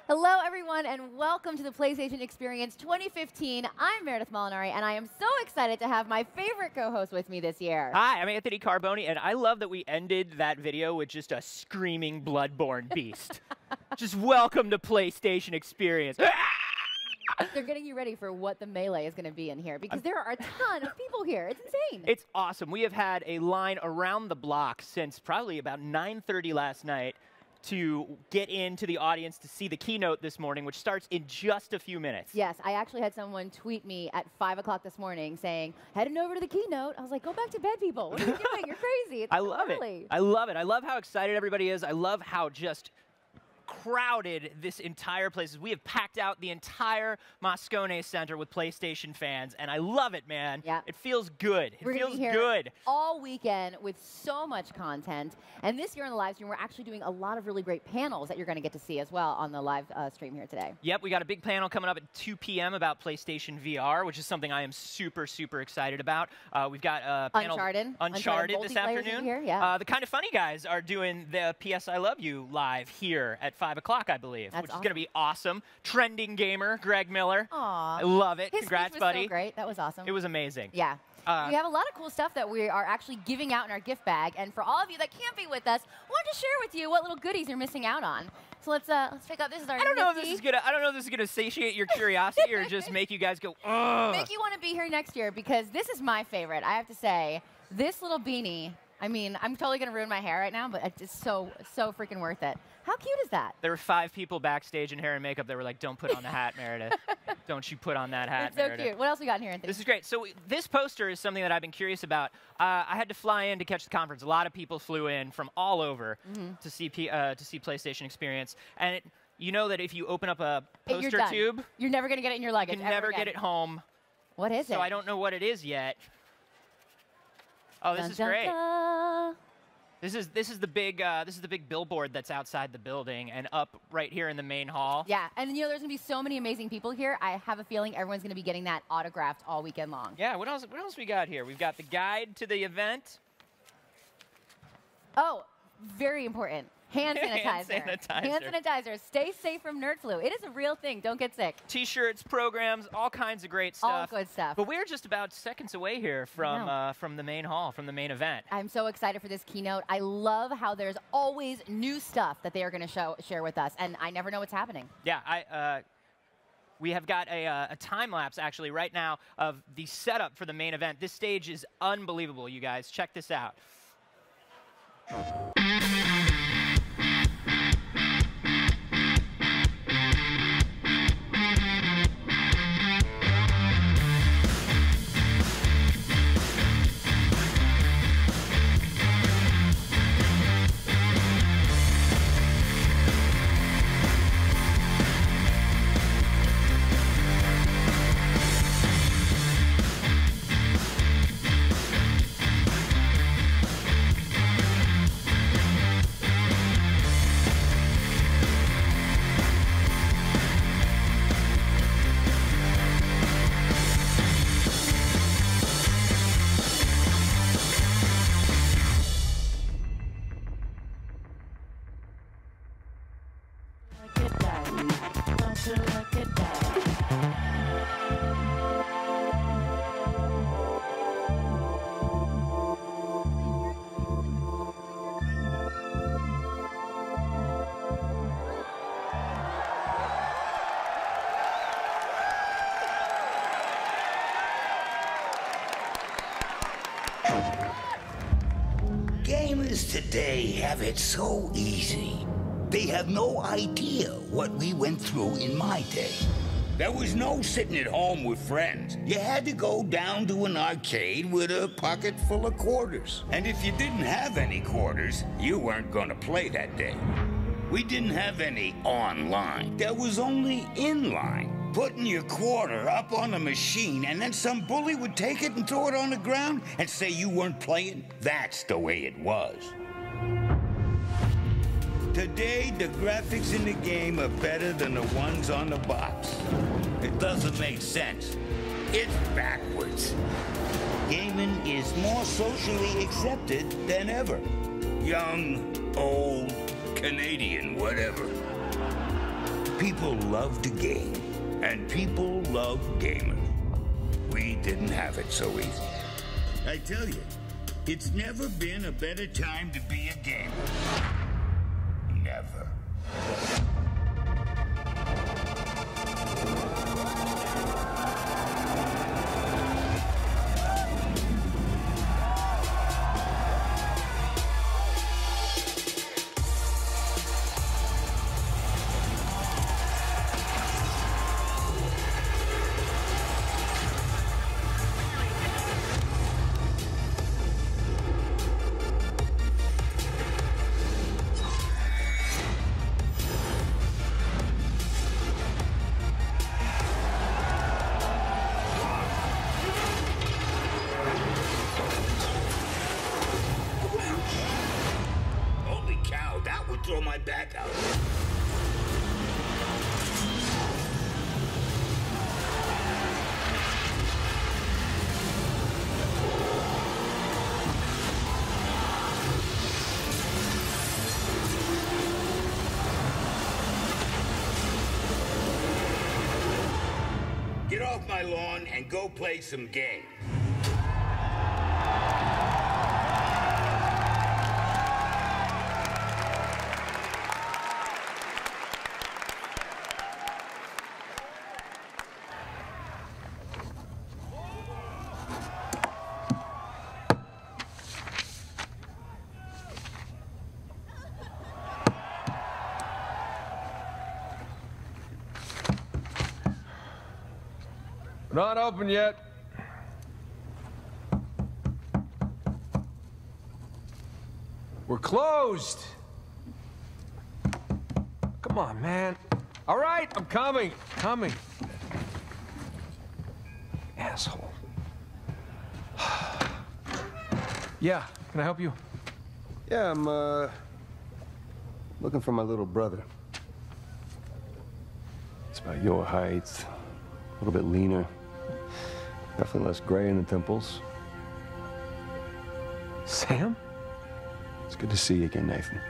Hello, everyone, and welcome to the PlayStation Experience 2015. I'm Meredith Molinari, and I am so excited to have my favorite co-host with me this year. Hi, I'm Anthony Carboni, and I love that we ended that video with just a screaming Bloodborne beast. Just welcome to PlayStation Experience. They're getting you ready for what the melee is going to be in here, because there are a ton of people here. It's insane. It's awesome. We have had a line around the block since probably about 9:30 last night to get into the audience to see the keynote this morning, which starts in just a few minutes. Yes, I actually had someone tweet me at 5 o'clock this morning saying, heading over to the keynote. I was like, go back to bed, people. What are you doing? You're crazy. It's I love early. it. I love it. I love how excited everybody is. I love how just crowded this entire place is. We have packed out the entire Moscone Center with PlayStation fans, and I love it, man. Yeah. It feels good. We're It feels be here good. all weekend with so much content. And this year on the live stream, we're actually doing a lot of really great panels that you're going to get to see as well on the live stream here today. Yep, we got a big panel coming up at 2 p.m. about PlayStation VR, which is something I am super, super excited about. We've got a panel Uncharted this afternoon. Here, yeah. The Kind of Funny guys are doing the PS I Love You live here at 5 o'clock, I believe, That's which awesome. is going to be awesome. Trending gamer, Greg Miller. Aw. I love it. His Congrats, speech was buddy. So great. That was awesome. It was amazing. Yeah. We have a lot of cool stuff that we are actually giving out in our gift bag. And for all of you that can't be with us, I wanted to share with you what little goodies you're missing out on. So let's pick up. This is our I don't know if this is gonna satiate your curiosity or just make you guys go, ugh. Make you want to be here next year, because this is my favorite. I have to say, this little beanie. I mean, I'm totally gonna ruin my hair right now, but it's so freaking worth it. How cute is that? There were 5 people backstage in hair and makeup that were like, don't put on the hat, Meredith. Don't you put on that hat, It's so Meredith. cute. What else we got in here, Anthony? This is great. So this poster is something that I've been curious about. I had to fly in to catch the conference. A lot of people flew in from all over to see PlayStation Experience. And you know that if you open up a poster tube, you're never going to get it in your luggage. you can never get it home. What is it? So I don't know what it is yet. Oh, this Dun, is dun, great. dun. This is the big billboard that's outside the building and up right here in the main hall. Yeah, and you know there's gonna be so many amazing people here. I have a feeling everyone's gonna be getting that autographed all weekend long. Yeah. What else we got here? We've got the guide to the event. Oh, very important. Hand sanitizer. Hand sanitizer. Hand sanitizer. Stay safe from nerd flu. It is a real thing. Don't get sick. T-shirts, programs, all kinds of great stuff. All good stuff. But we're just about seconds away here from the main hall, from the main event. I'm so excited for this keynote. I love how there's always new stuff that they are going to share with us, and I never know what's happening. Yeah, we have got a time lapse actually right now of the setup for the main event. This stage is unbelievable, you guys. Check this out. Gamers today have it so easy. They have no idea what we went through in my day. There was no sitting at home with friends. You had to go down to an arcade with a pocket full of quarters. And if you didn't have any quarters, you weren't gonna play that day. We didn't have any online. There was only inline. Putting your quarter up on a machine and then some bully would take it and throw it on the ground and say you weren't playing. That's the way it was. Today, the graphics in the game are better than the ones on the box. It doesn't make sense. It's backwards. Gaming is more socially accepted than ever. Young, old, Canadian, whatever. People love to game. And people love gamers. We didn't have it so easy. I tell you, it's never been a better time to be a gamer. Never. Throw my back out. Get off my lawn and go play some games. Not open yet. We're closed. Come on, man. All right, I'm coming. Coming. Asshole. Yeah, can I help you? Yeah, I'm, looking for my little brother. It's about your height, a little bit leaner. Definitely less gray in the temples. Sam? It's good to see you again, Nathan.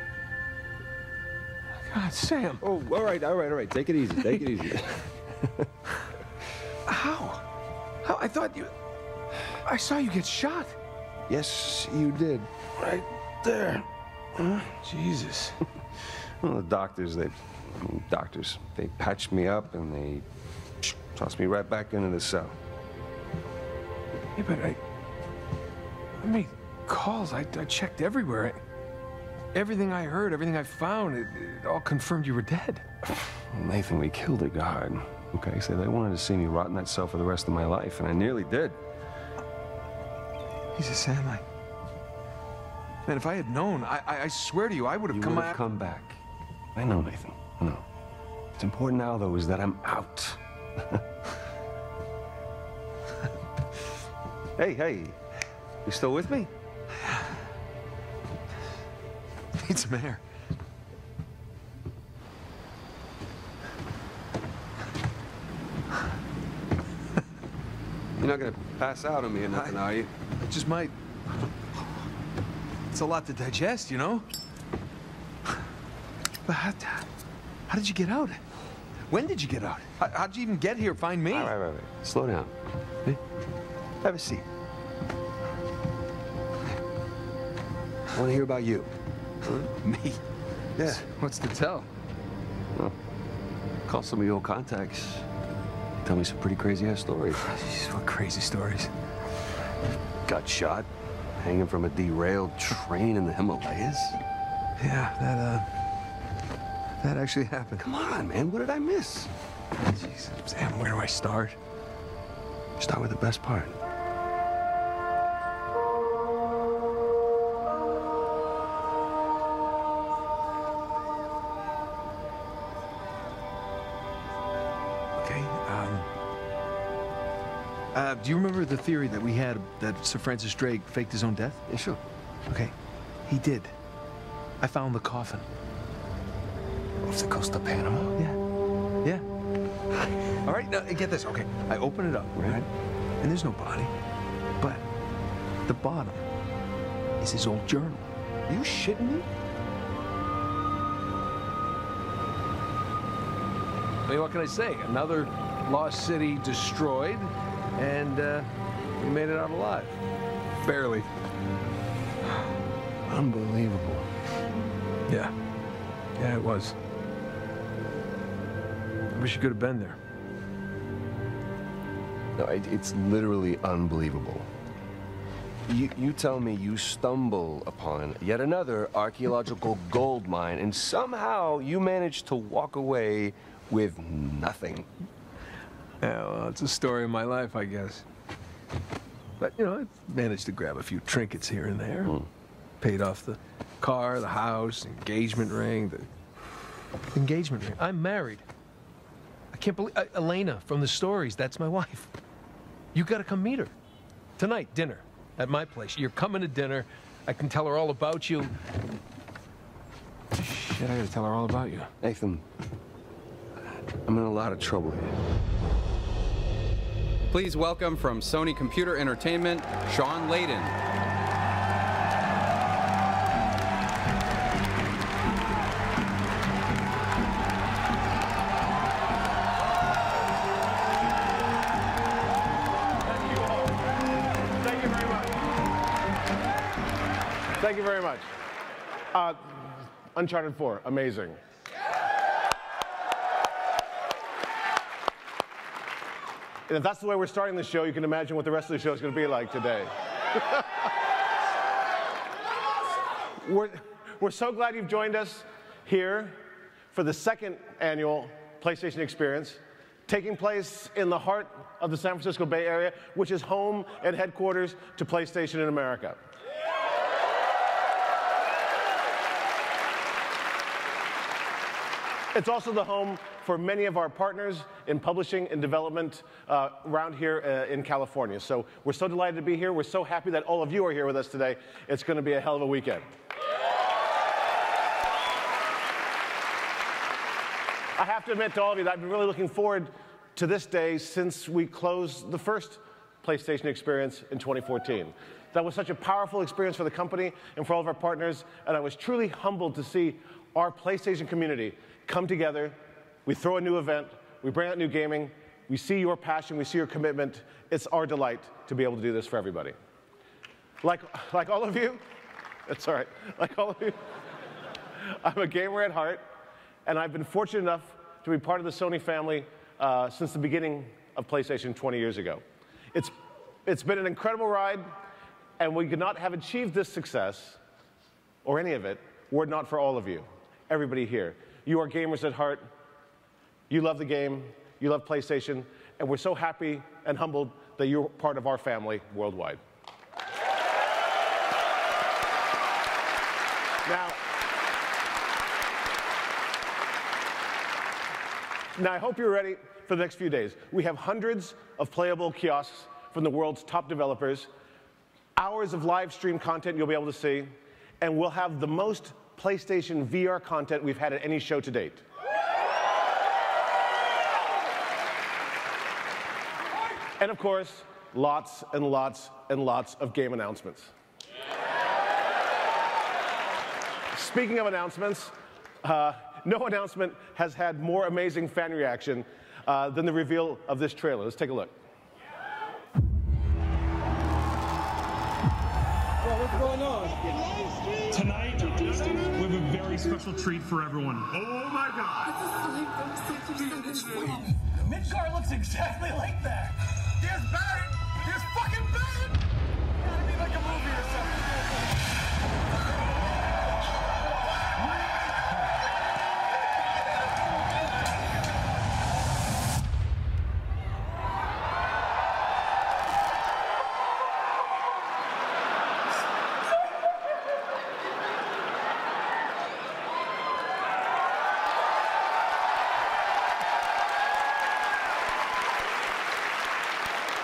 God, Sam. Oh, all right. Take it easy, take it easy. How? How? I thought you... I saw you get shot. Yes, you did. Right there. Huh? Jesus. Well, the doctors, they patched me up and they tossed me right back into the cell. Yeah, but I made calls. I checked everywhere. Everything I heard, everything I found, it all confirmed you were dead. Nathan, we killed a guard. Okay, so they wanted to see me rot in that cell for the rest of my life, and I nearly did. Jesus, Sam, man, if I had known, I swear to you, I would have come out. You would have come back. I know, Nathan. I know. What's important now, though, is that I'm out. Hey, you still with me? Need some air. You're not gonna pass out on me or nothing, are you? I just might. It's a lot to digest, you know? But how did you get out? When did you get out? How'd you even get here? Find me? All right. Slow down. Hey, have a seat. I want to hear about you. Huh? Me? Yeah. What's to tell? Well, call some of your old contacts. Tell me some pretty crazy-ass stories. Jeez, what crazy stories. Got shot. hanging from a derailed train in the Himalayas? Yeah, that actually happened. Come on, man, what did I miss? Jesus, Sam, where do I start? Start with the best part. Okay, do you remember the theory that we had that Sir Francis Drake faked his own death? Yeah, sure. Okay, he did. I found the coffin. Off the coast of Panama? Yeah. All right, now get this. Okay, I open it up, right? And there's no body. But the bottom is his old journal. Are you shitting me? I mean, what can I say? Another lost city destroyed, and we made it out alive. Barely. Unbelievable. Yeah, it was. I wish you could have been there. No, it's literally unbelievable. You tell me you stumble upon yet another archaeological gold mine, and somehow you manage to walk away with nothing. Yeah, well, it's a story of my life, I guess. But, you know, I managed to grab a few trinkets here and there. Paid off the car, the house, engagement ring, the engagement ring. I'm married. I can't believe... Elena from the stories, that's my wife. You gotta come meet her. Tonight, dinner, at my place. You're coming to dinner. I can tell her all about you. Shit, I gotta tell her all about you. Nathan, I'm in a lot of trouble here. Please welcome from Sony Computer Entertainment, Sean Layden. Thank you very much. Uncharted 4, amazing. And if that's the way we're starting the show, you can imagine what the rest of the show is going to be like today. We're so glad you've joined us here for the second annual PlayStation Experience, taking place in the heart of the San Francisco Bay Area, which is home and headquarters to PlayStation in America. It's also the home for many of our partners in publishing and development around here in California. So we're so delighted to be here. We're so happy that all of you are here with us today. It's going to be a hell of a weekend. I have to admit to all of you that I've been really looking forward to this day since we closed the first PlayStation Experience in 2014. That was such a powerful experience for the company and for all of our partners, and I was truly humbled to see our PlayStation community come together. We throw a new event, we bring out new gaming, we see your passion, we see your commitment. It's our delight to be able to do this for everybody. Like all of you, it's all right, like all of you, I'm a gamer at heart, and I've been fortunate enough to be part of the Sony family since the beginning of PlayStation 20 years ago. It's been an incredible ride, and we could not have achieved this success, or any of it, were it not for all of you, everybody here. You are gamers at heart. You love the game. You love PlayStation. And we're so happy and humbled that you're part of our family worldwide. Now, I hope you're ready for the next few days. We have hundreds of playable kiosks from the world's top developers, hours of live stream content you'll be able to see, and we'll have the most PlayStation VR content we've had at any show to date. And of course, lots and lots and lots of game announcements. Speaking of announcements, no announcement has had more amazing fan reaction than the reveal of this trailer. Let's take a look. Well, what's going on? Tonight, we have a very special treat for everyone. Oh my God! Midgar looks exactly like that. There's Barrett. There's fucking Barrett. Gotta be like a movie or something.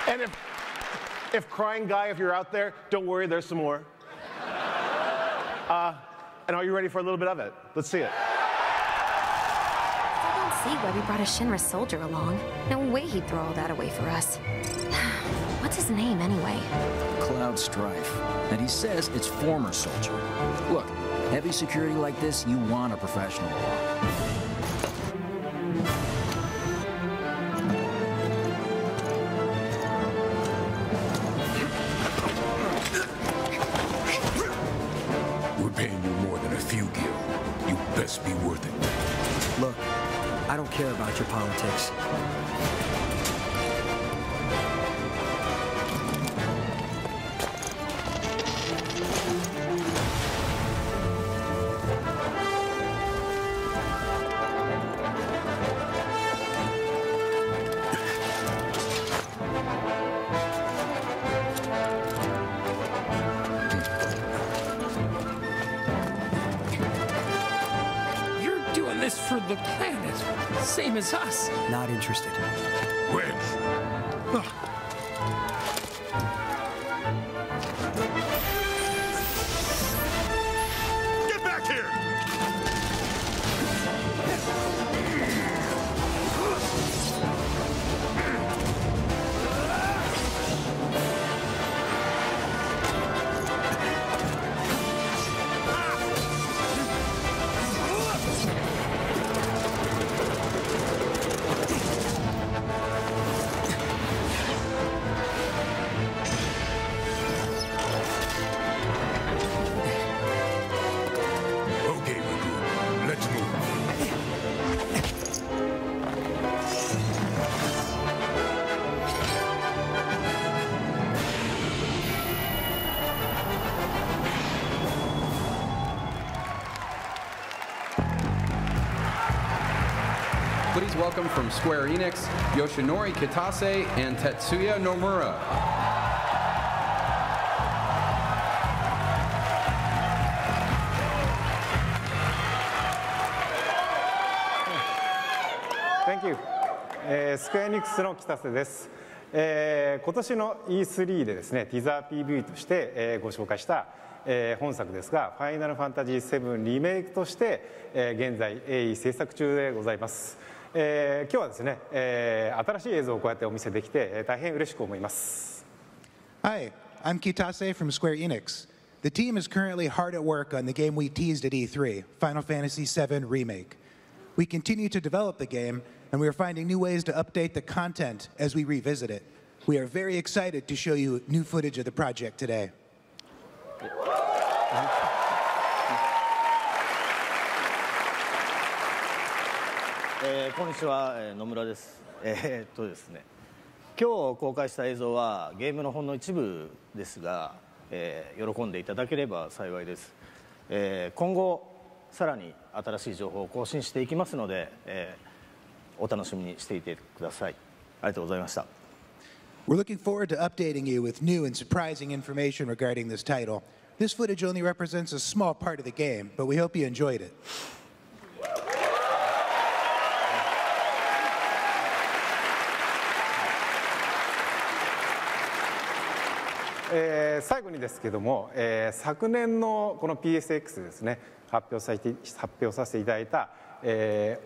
And if crying guy, if you're out there, don't worry, there's some more. And are you ready for a little bit of it? Let's see it. I don't see why we brought a Shinra soldier along. No way he'd throw all that away for us. What's his name, anyway? Cloud Strife. And he says it's former soldier. Look, heavy security like this, you want a professional. We're paying you more than a few gil. You best be worth it. Look, I don't care about your politics. For the planet, same as us. Not interested. Wedge. Get back here! Please welcome from Square Enix, Yoshinori Kitase and Tetsuya Nomura. Thank you. スクエアエニックスの北瀬です。今年の E3 でですね、ティザー PV として、ご紹介した、本作ですが、ファイナルファンタジー7リメイクとして、現在鋭意制作中でございます。今日はですね、新しい映像をこうやってお見せできて、大変嬉しく思います。Hi, I'm Kitase from Square Enix. The team is currently hard at work on the game we teased at E3, Final Fantasy VII Remake. We continue to develop the game, and we are finding new ways to update the content as we revisit it. We are very excited to show you new footage of the project today. こんにちは、野村です。ですね、今日公開した映像はゲームのほんの一部ですが、喜んでいただければ幸いです。今後さらに新しい情報を更新していきますので、お楽しみにしていてください。ありがとうございました。We're looking forward to updating you with new and surprising information regarding this title. This footage only represents a small part of the game, but we hope you enjoyed it. 最後にですけども、昨年のこの PSX ですね、発表させていただいた、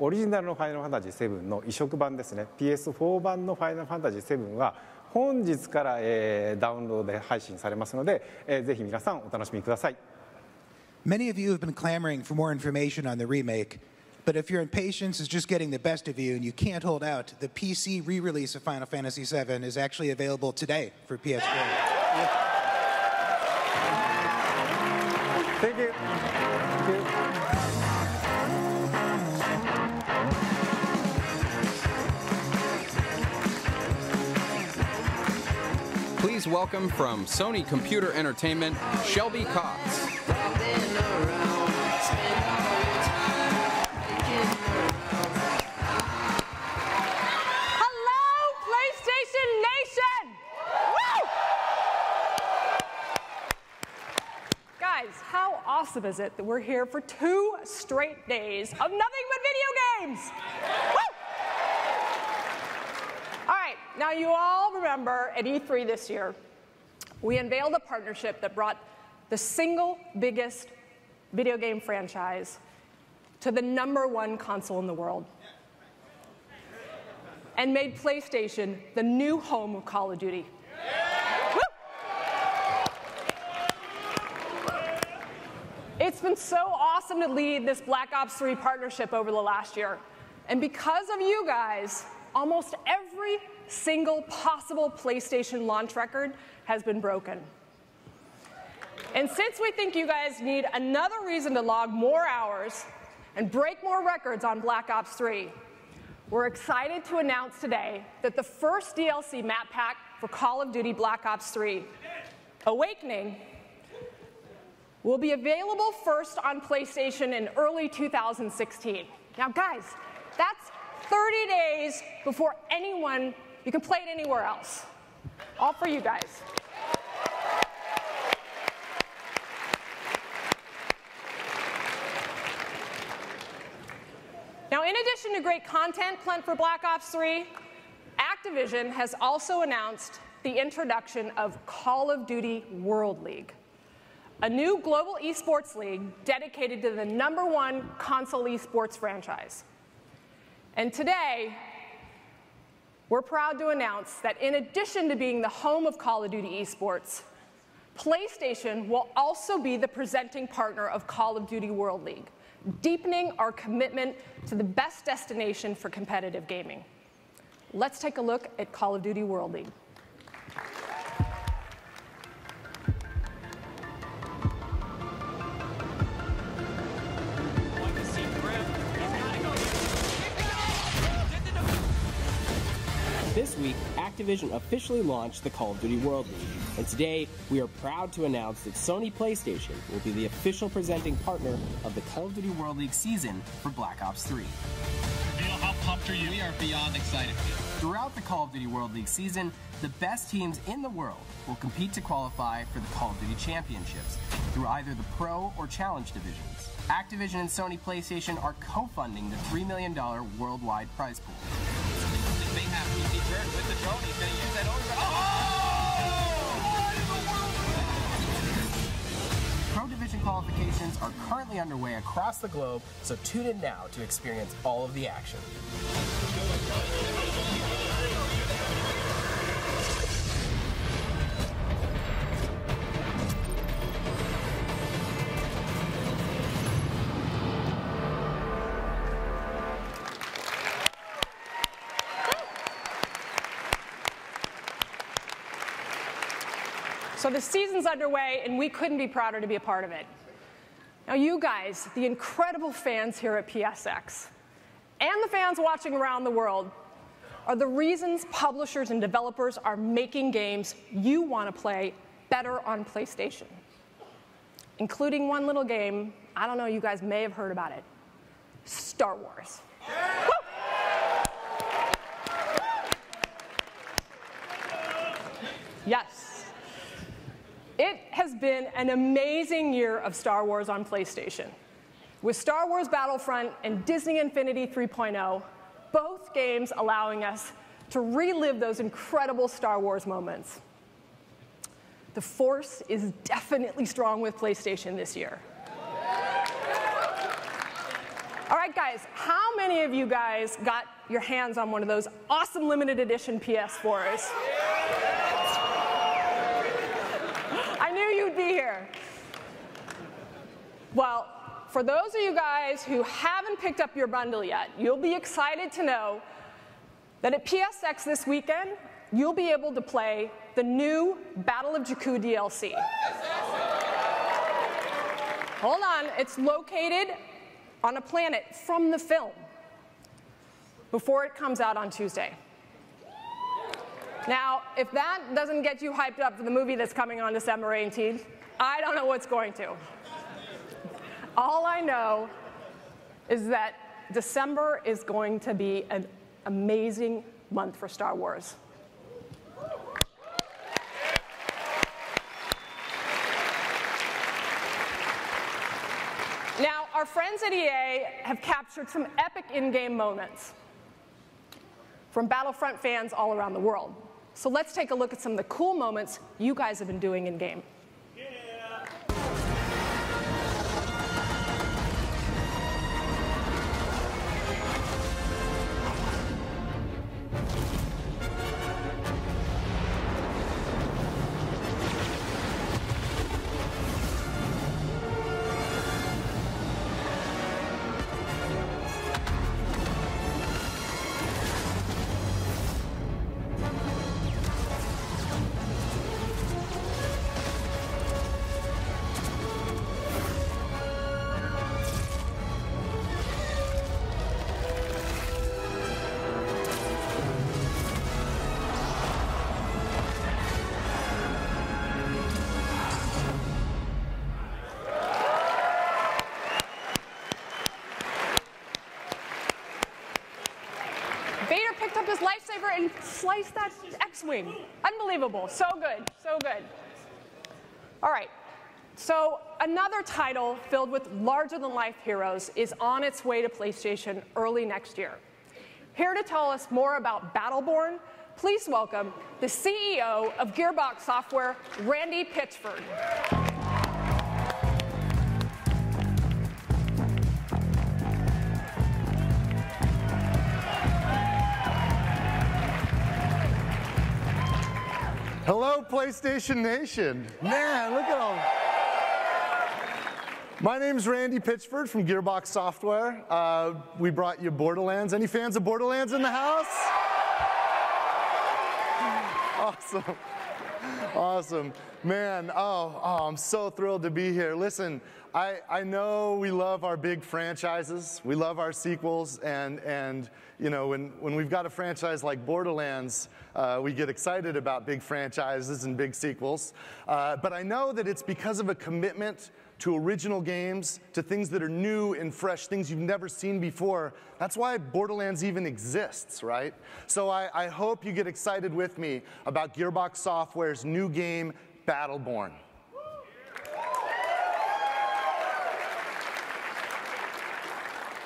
オリジナルのファイナルファンタジー7の移植版ですね、 PS4 版のファイナルファンタジー7は本日から、ダウンロードで配信されますので、ぜひ皆さんお楽しみください。 Many of you have been clamoring for more information on the remake, but if your impatience is just getting the best of you and you can't hold out, the PC re-release of Final Fantasy VII is actually available today for PS4. Thank you. Thank you. Please welcome from Sony Computer Entertainment, Shelby Cox. How awesome is it that we're here for 2 straight days of nothing but video games? Woo! All right, now you all remember at E3 this year, we unveiled a partnership that brought the single biggest video game franchise to the #1 console in the world and made PlayStation the new home of Call of Duty. Woo! It's been so awesome to lead this Black Ops 3 partnership over the last year. And because of you guys, almost every single possible PlayStation launch record has been broken. And since we think you guys need another reason to log more hours and break more records on Black Ops 3, we're excited to announce today that the first DLC map pack for Call of Duty Black Ops 3, Awakening, will be available first on PlayStation in early 2016. Now, guys, that's 30 days before you can play it anywhere else. All for you guys. Now, in addition to great content planned for Black Ops 3, Activision has also announced the introduction of Call of Duty World League, a new global esports league dedicated to the #1 console esports franchise. And today, we're proud to announce that in addition to being the home of Call of Duty esports, PlayStation will also be the presenting partner of Call of Duty World League, deepening our commitment to the best destination for competitive gaming. Let's take a look at Call of Duty World League. This week, Activision officially launched the Call of Duty World League, and today we are proud to announce that Sony PlayStation will be the official presenting partner of the Call of Duty World League season for Black Ops 3. Neil, how pumped are you? We are beyond excited. Throughout the Call of Duty World League season, the best teams in the world will compete to qualify for the Call of Duty Championships through either the Pro or Challenge divisions. Activision and Sony PlayStation are co-funding the $3 million worldwide prize pool. May have PC turn with the drone. He's going to use that over. Oh! Pro Division qualifications are currently underway across the globe, so tune in now to experience all of the action. So the season's underway, and we couldn't be prouder to be a part of it. Now, you guys, the incredible fans here at PSX, and the fans watching around the world, are the reasons publishers and developers are making games you want to play better on PlayStation, including one little game, I don't know, you guys may have heard about it, Star Wars. Woo! Yes. It has been an amazing year of Star Wars on PlayStation. With Star Wars Battlefront and Disney Infinity 3.0, both games allowing us to relive those incredible Star Wars moments. The Force is definitely strong with PlayStation this year. All right, guys, how many of you guys got your hands on one of those awesome limited edition PS4s? I knew you'd be here. Well, for those of you guys who haven't picked up your bundle yet, you'll be excited to know that at PSX this weekend, you'll be able to play the new Battle of Jakku DLC. Hold on, it's located on a planet from the film before it comes out on Tuesday. Now, if that doesn't get you hyped up for the movie that's coming on December 18th, I don't know what's going to. All I know is that December is going to be an amazing month for Star Wars. Now, our friends at EA have captured some epic in-game moments. from Battlefront fans all around the world. So let's take a look at some of the cool moments you guys have been doing in-game. Vader picked up his lightsaber and sliced that X-Wing. Unbelievable. So good. So good. All right. So another title filled with larger-than-life heroes is on its way to PlayStation early next year. Here to tell us more about Battleborn, please welcome the CEO of Gearbox Software, Randy Pitchford. Hello, PlayStation Nation. Man, look at all. My name's Randy Pitchford from Gearbox Software. We brought you Borderlands. Any fans of Borderlands in the house? Awesome. Awesome. Man, I'm so thrilled to be here. Listen, I know we love our big franchises. We love our sequels, and you know, when we've got a franchise like Borderlands, we get excited about big franchises and big sequels. But I know that it's because of a commitment to original games, to things that are new and fresh, things you've never seen before. That's why Borderlands even exists, right? So I hope you get excited with me about Gearbox Software's new game, Battleborn.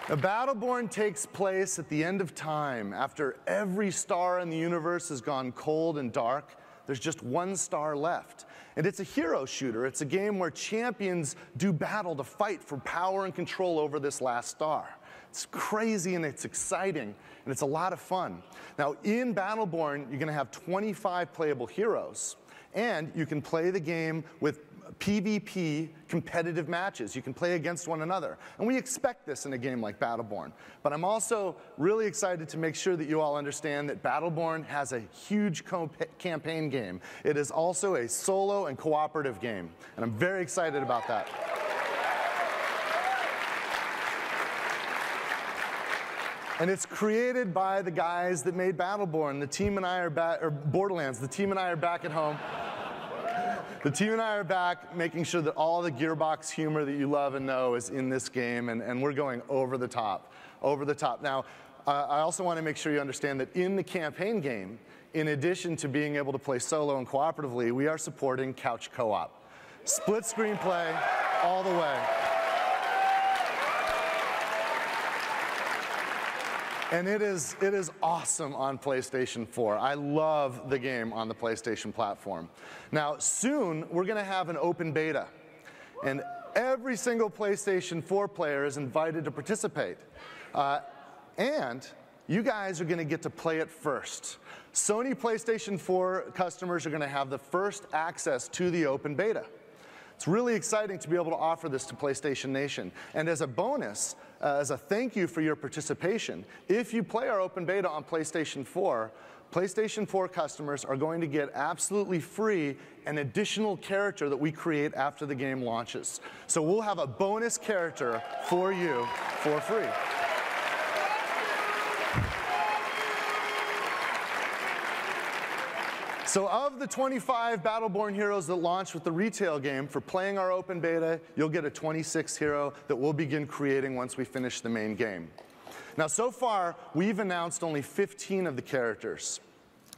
Now, Battleborn takes place at the end of time. After every star in the universe has gone cold and dark, there's just one star left. And it's a hero shooter. It's a game where champions do battle to fight for power and control over this last star. It's crazy and it's exciting and it's a lot of fun. Now, in Battleborn, you're going to have 25 playable heroes, and you can play the game with PvP competitive matches. You can play against one another. And we expect this in a game like Battleborn. But I'm also really excited to make sure that you all understand that Battleborn has a huge campaign game. It is also a solo and cooperative game. And I'm very excited about that. And it's created by the guys that made Battleborn. The team and I are back, or Borderlands, the team and I are back at home. The team and I are back making sure that all the Gearbox humor that you love and know is in this game, and we're going over the top, over the top. Now, I also want to make sure you understand that in the campaign game, in addition to being able to play solo and cooperatively, we are supporting couch co-op. Split screen play all the way. And it is awesome on PlayStation 4. I love the game on the PlayStation platform. Now, soon, we're going to have an open beta. And every single PlayStation 4 player is invited to participate. And you guys are going to get to play it first. Sony PlayStation 4 customers are going to have the first access to the open beta. It's really exciting to be able to offer this to PlayStation Nation. And as a bonus, as a thank you for your participation, if you play our open beta on PlayStation 4, PlayStation 4 customers are going to get absolutely free an additional character that we create after the game launches. So we'll have a bonus character for you for free. So of the 25 Battleborn heroes that launch with the retail game, for playing our open beta, you'll get a 26th hero that we'll begin creating once we finish the main game. Now, so far, we've announced only 15 of the characters.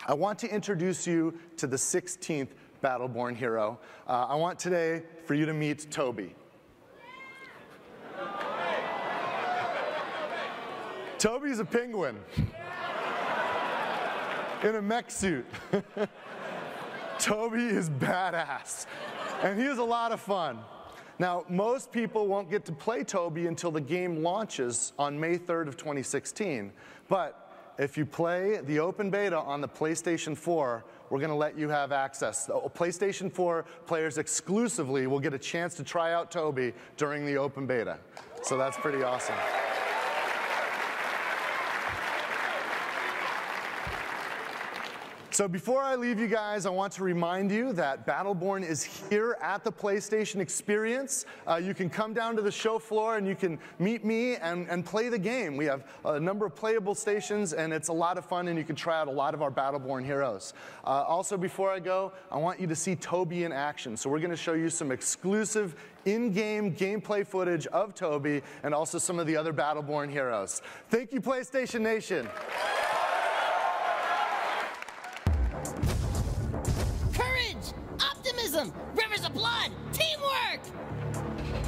I want to introduce you to the 16th Battleborn hero. I want today for you to meet Toby. Toby's a penguin. in a mech suit. Toby is badass, and he is a lot of fun. Now, most people won't get to play Toby until the game launches on May 3rd of 2016, but if you play the open beta on the PlayStation 4, we're going to let you have access. The PlayStation 4 players exclusively will get a chance to try out Toby during the open beta. So that's pretty awesome. So before I leave you guys, I want to remind you that Battleborn is here at the PlayStation Experience. You can come down to the show floor and you can meet me and play the game. We have a number of playable stations and it's a lot of fun and you can try out a lot of our Battleborn heroes. Also, before I go, I want you to see Toby in action. So we're going to show you some exclusive in-game gameplay footage of Toby and also some of the other Battleborn heroes. Thank you, PlayStation Nation. Rivers of blood! Teamwork!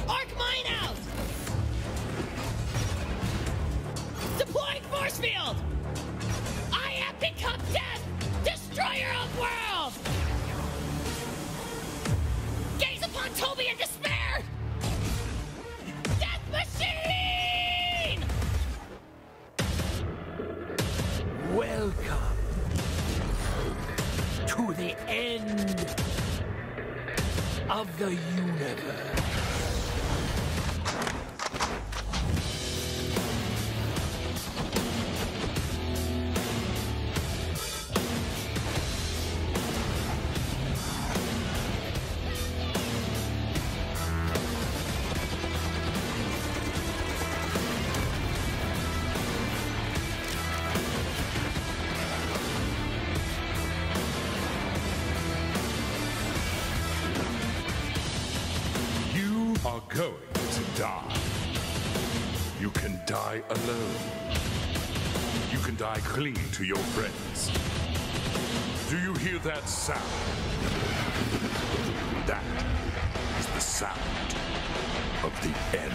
Arc mine out! Deploying force field! I have become death! Destroyer of worlds! Gaze upon Toby in despair! Death machine! Welcome to the end of the universe. Going to die. You can die alone. You can die clinging to your friends. Do you hear that sound? That is the sound of the end.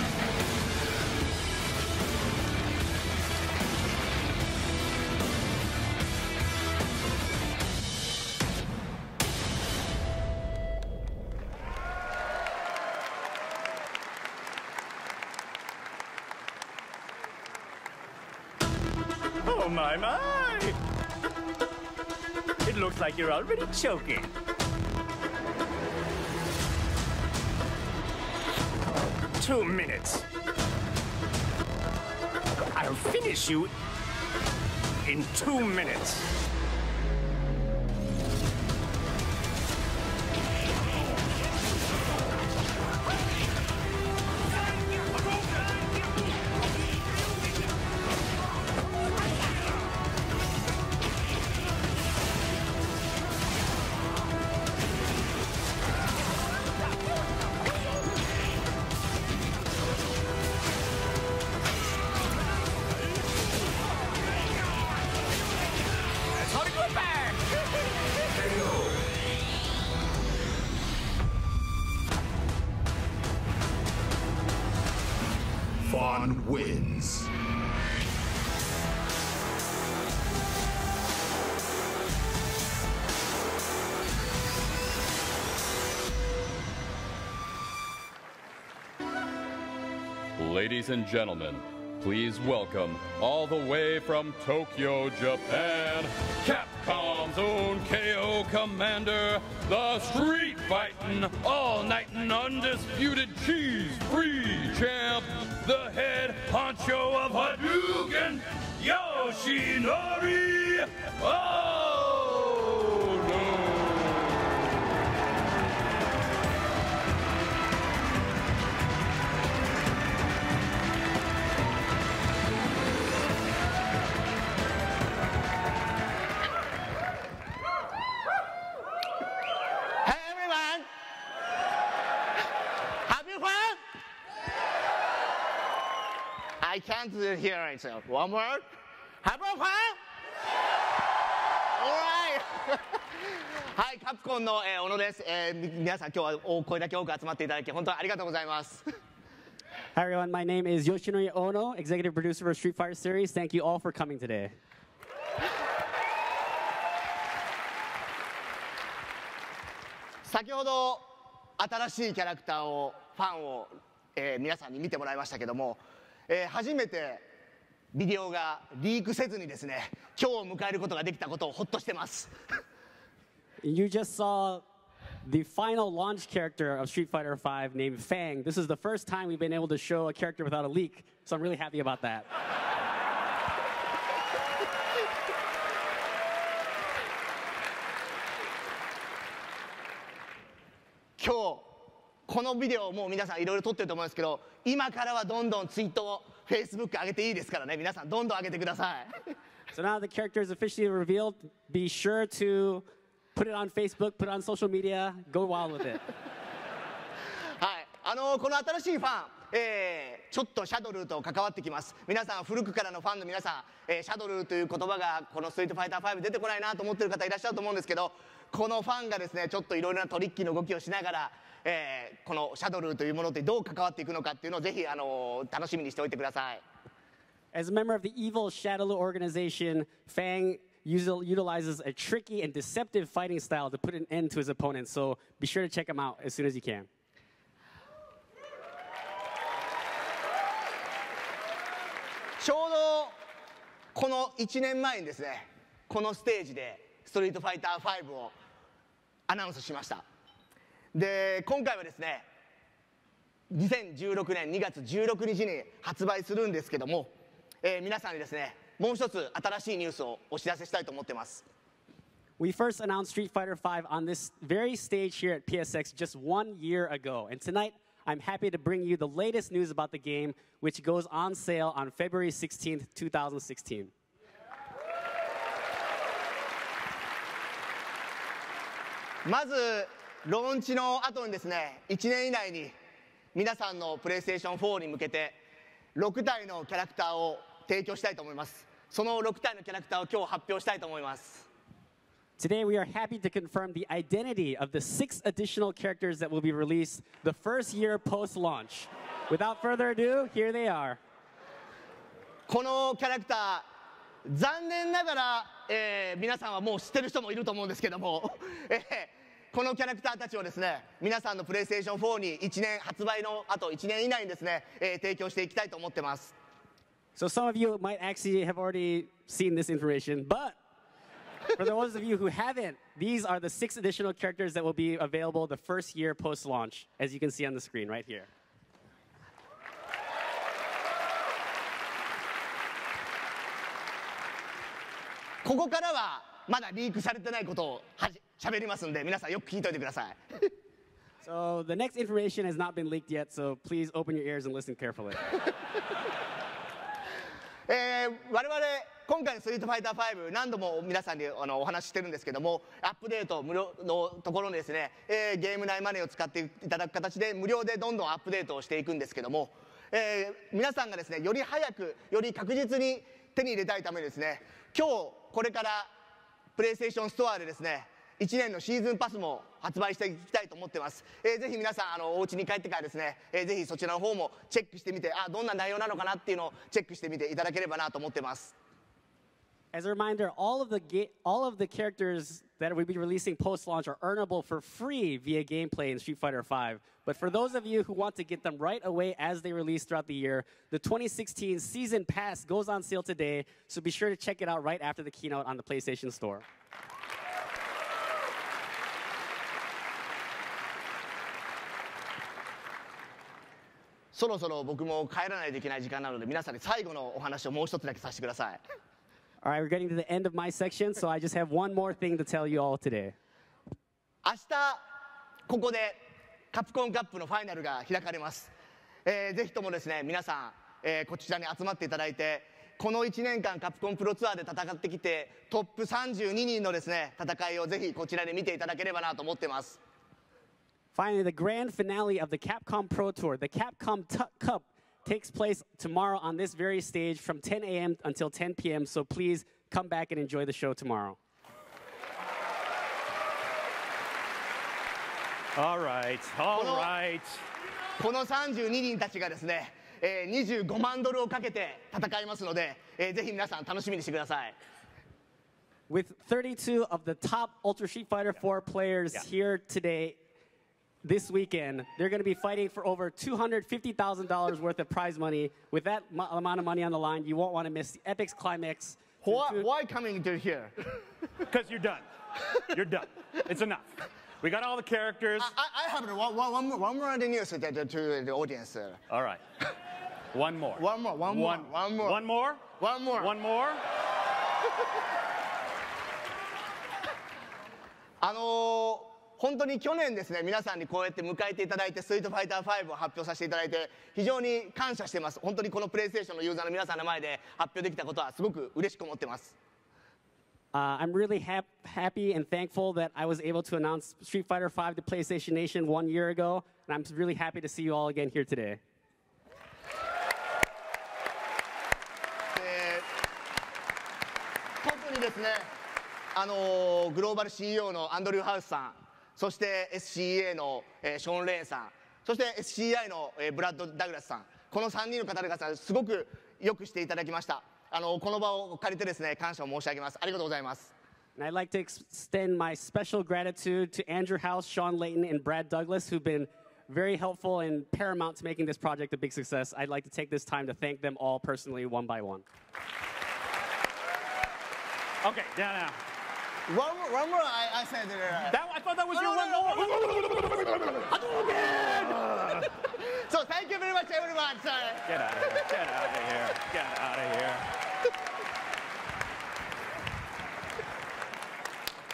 Oh, my. It looks like you're already choking. Two minutes. I'll finish you in 2 minutes. Fawn wins. Ladies and gentlemen, please welcome, all the way from Tokyo, Japan, Capcom's own KO Commander, the street fighting, all-nightin' undisputed cheese-free champ, the head honcho of Hadouken, Yoshinori I can't hear myself. One more. Have a fun? Alright. はい、カプコンの小野です。皆さん今日はこれだけ多く集まっていただき本当にありがとうございます。Hi everyone, my name is Yoshinori Ono, executive producer of Street Fighter series. Thank you all for coming today. 先ほど新しいキャラクターをファンを、皆さんに見てもらいましたけども、初めてビデオがリークせずにですね、今日を迎えることができたことをほっとしてます。You just saw the final launch character of Street Fighter V named Fang. This is the first time we've been able to show a character without a leak, so I'm really happy about that. 今日このビデオをもう皆さんいろいろ撮ってると思うんですけど、今からはどんどんツイートを Facebook 上げていいですからね、皆さんどんどん上げてください。So now the character is officially revealed. Be sure to put it on Facebook, put it on social media, go wild with it. はい、この新しいファン、ちょっとシャドルーと関わってきます。皆さん古くからのファンの皆さん、シャドルーという言葉がこのストリートファイター5出てこないなと思ってる方いらっしゃると思うんですけど、このファンがですねちょっといろいろなトリッキーな動きをしながら、このシャドルーというものとどう関わっていくのかっていうのをぜひ楽しみにしておいてください。As a member of the evil Shadowloo organization, Fang utilizes a tricky and deceptive fighting style to put an end to his opponents. So be sure to check him out as soon as you can. ちょうどこの1年前にですね、このステージでストリートファイター5をアナウンスしました。で、今回はですね、2016年2月16日に発売するんですけども、皆さんにですね、もう一つ新しいニュースをお知らせしたいと思ってます。We first announced Street Fighter V on this very stage here at PSX just 1 year ago. And tonight, I'm happy to bring you the latest news about the game, which goes on sale on February 16th, 2016. まず、ローンチの後にですね、1年以内に皆さんのプレイステーション4に向けて6体のキャラクターを提供したいと思います。その6体のキャラクターを今日発表したいと思います。Today, we are happy to confirm the identity of the 6 additional characters that will be released the first year post-launch. Without further ado, here they are. このキャラクター、残念ながら、皆さんはもう知ってる人もいると思うんですけども、このキャラクターたちをですね、皆さんのプレイステーション4に1年発売の後1年以内にですね、提供していきたいと思ってます。So some of you might actually have already seen this information, but for those of you who haven't, these are the 6 additional characters that will be available the first year post-launch, as you can see on the screen right here. ここからはまだリークされてないことを喋りますんで、皆さんよく聞いておいてください。So the next information has not been leaked yet, so please open your ears and listen carefully. 我々今回のストリートファイター5何度も皆さんにお話ししてるんですけども、アップデート無料のところにですね、ゲーム内マネーを使っていただく形で無料でどんどんアップデートをしていくんですけども、皆さんがですねより早くより確実に手に入れたいためにですね、今日これからプレイステーションストアでですね1年のシーズンパスも発売していきたいと思ってます。ぜひ皆さんお家に帰ってからですね、ぜひそちらの方もチェックしてみて、どんな内容なのかなっていうのをチェックしてみていただければなと思ってます。As a reminder, all of the characters that we'll be releasing post-launch are earnable for free via gameplay in Street Fighter V. But for those of you who want to get them right away as they release throughout the year, the 2016 Season Pass goes on sale today, so be sure to check it out right after the keynote on the PlayStation Store. そろそろ僕も帰らないといけない時間なので、皆さんに最後のお話をもう一つだけさせてください。All right, we're getting to the end of my section, so I just have one more thing to tell you all today. 明日ここでカプコンカップのファイナルが開かれます。ぜひともですね皆さん、こちらに集まっていただいて、この1年間カプコンプロツアーで戦ってきてトップ32人のですね戦いをぜひこちらで見ていただければなと思ってます。Finally, the grand finale of the Capcom Pro Tour, the Capcom Cup, takes place tomorrow on this very stage from 10 a.m. until 10 p.m. So please come back and enjoy the show tomorrow. All right, all right. この32人たちがですね、25万ドルをかけて戦いますので、ぜひ皆さん楽しみにしてください。With 32 of the top Ultra Street Fighter 4 players here today this weekend. They're going to be fighting for over $250,000 worth of prize money. With that amount of money on the line, you won't want to miss the Epic's climax. Why coming to here? Because you're done. You're done. It's enough. We got all the characters. I have one more news to the audience. All right. One more. One more. One more? One more? 本当に去年ですね、皆さんにこうやって迎えていただいて、ストリートファイター5を発表させていただいて、非常に感謝しています。本当にこのプレイステーションのユーザーの皆さんの前で発表できたことはすごく嬉しく思ってます。I'm really happy and thankful that I was able to announce Street Fighter V to PlayStation Nation 1 year ago, and I'm really happy to see you all again here today. 特にですね、グローバル CEO のアンドリュー・ハウスさん、そして SCA の、ショーン・レーンさん、そして SCI の、ブラッド・ダグラスさん、この3人の方々すごくよくしていただきました。この場を借りてですね、感謝を申し上げます。ありがとうございます。And I'd like to extend my special gratitude to Andrew House, Sean Layton, and Brad Douglas, who've been very helpful and paramount to making this project a big success. I'd like to take this time to thank them all personally, one by one. Okay, now. One more, I said. I thought that was your one more. So thank you very much, everyone. Sorry. Get out of here. Get out of here. Get out of here.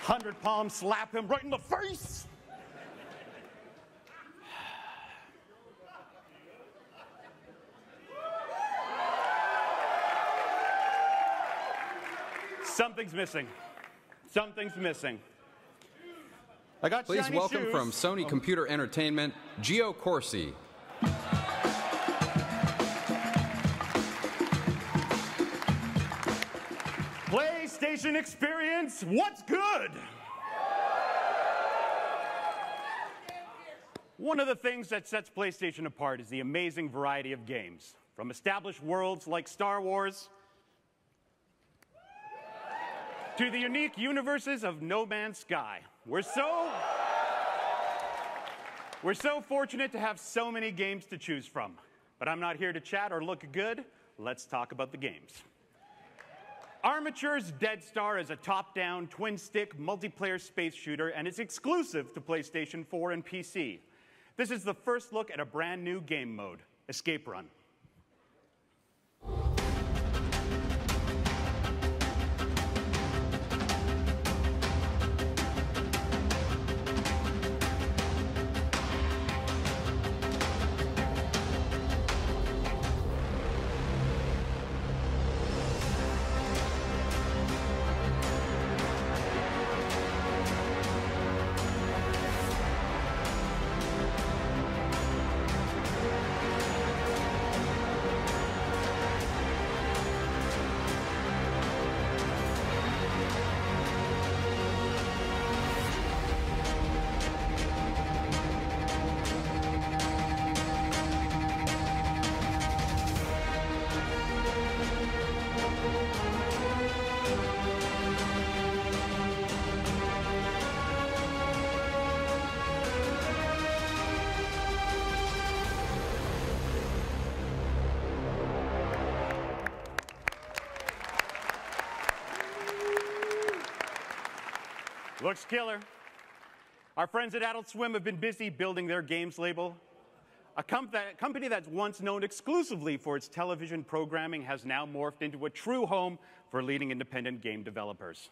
100 palms slap him right in the face. Something's missing. Something's missing. I got Please shiny welcome shoes. from Sony Computer Entertainment, Gio Corsi. PlayStation Experience, what's good? One of the things that sets PlayStation apart is the amazing variety of games. From established worlds like Star Wars to the unique universes of No Man's Sky. We're so fortunate to have so many games to choose from. But I'm not here to chat or look good. Let's talk about the games. Armature's Dead Star is a top-down, twin-stick, multiplayer space shooter, and it's exclusive to PlayStation 4 and PC. This is the first look at a brand new game mode, Escape Run. Looks killer. Our friends at Adult Swim have been busy building their games label. A company that's once known exclusively for its television programming has now morphed into a true home for leading independent game developers.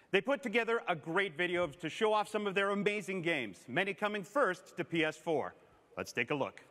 They put together a great video to show off some of their amazing games, many coming first to PS4. Let's take a look.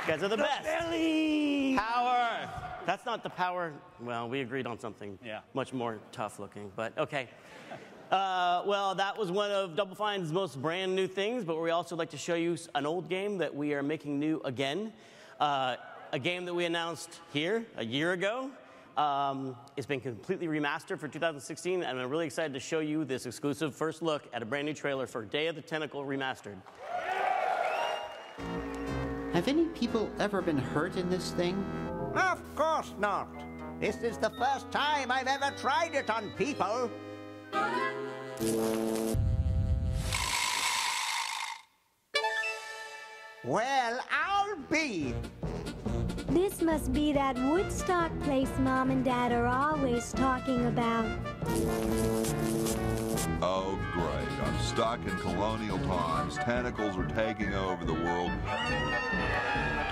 You guys are the best. Belly! Power. That's not the power. Well, we agreed on something much more tough looking, but okay. Well, that was one of Double Fine's most brand new things, but we also like to show you an old game that we are making new again. A game that we announced here a year ago. It's been completely remastered for 2016, and I'm really excited to show you this exclusive first look at a brand new trailer for Day of the Tentacle Remastered. Have any people ever been hurt in this thing? Of course not. This is the first time I've ever tried it on people. Well, I'll be. This must be that Woodstock place Mom and Dad are always talking about. Oh, great. I'm stuck in colonial times. Tentacles are taking over the world.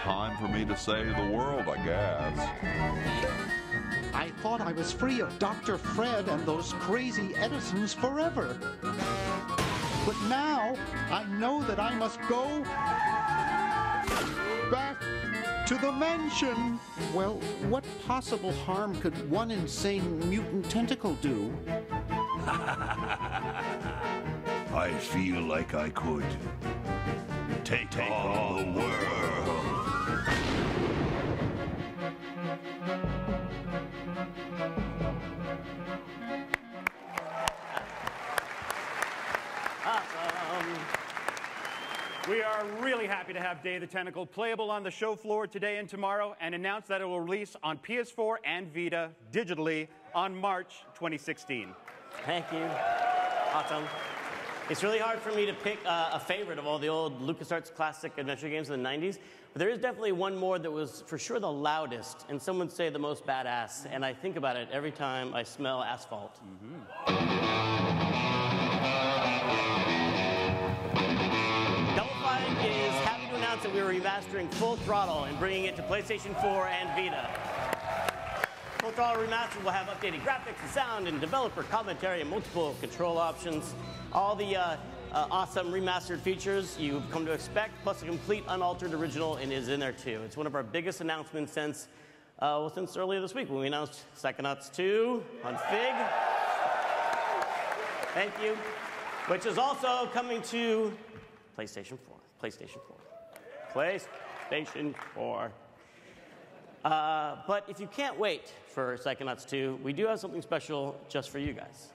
Time for me to save the world, I guess. I thought I was free of Dr. Fred and those crazy Edisons forever. But now, I know that I must go back to the mansion. Well, what possible harm could one insane mutant tentacle do? I feel like I could take all the world. We are really happy to have Day of the Tentacle playable on the show floor today and tomorrow, and announce that it will release on PS4 and Vita digitally on March 2016. Thank you. Awesome. It's really hard for me to pick a favorite of all the old LucasArts classic adventure games in the 90s, but there is definitely one more that was for sure the loudest, and some would say the most badass, and I think about it every time I smell asphalt. Double Fine is happy to announce that we are remastering Full Throttle and bringing it to PlayStation 4 and Vita. Full Throttle Remastered will have updated graphics and sound and developer commentary and multiple control options. All the awesome remastered features you've come to expect, plus a complete unaltered original, and is in there too. It's one of our biggest announcements since earlier this week when we announced Psychonauts 2 on Fig. Thank you. Which is also coming to PlayStation 4. PlayStation 4. PlayStation 4. But if you can't wait for Psychonauts 2, we do have something special just for you guys.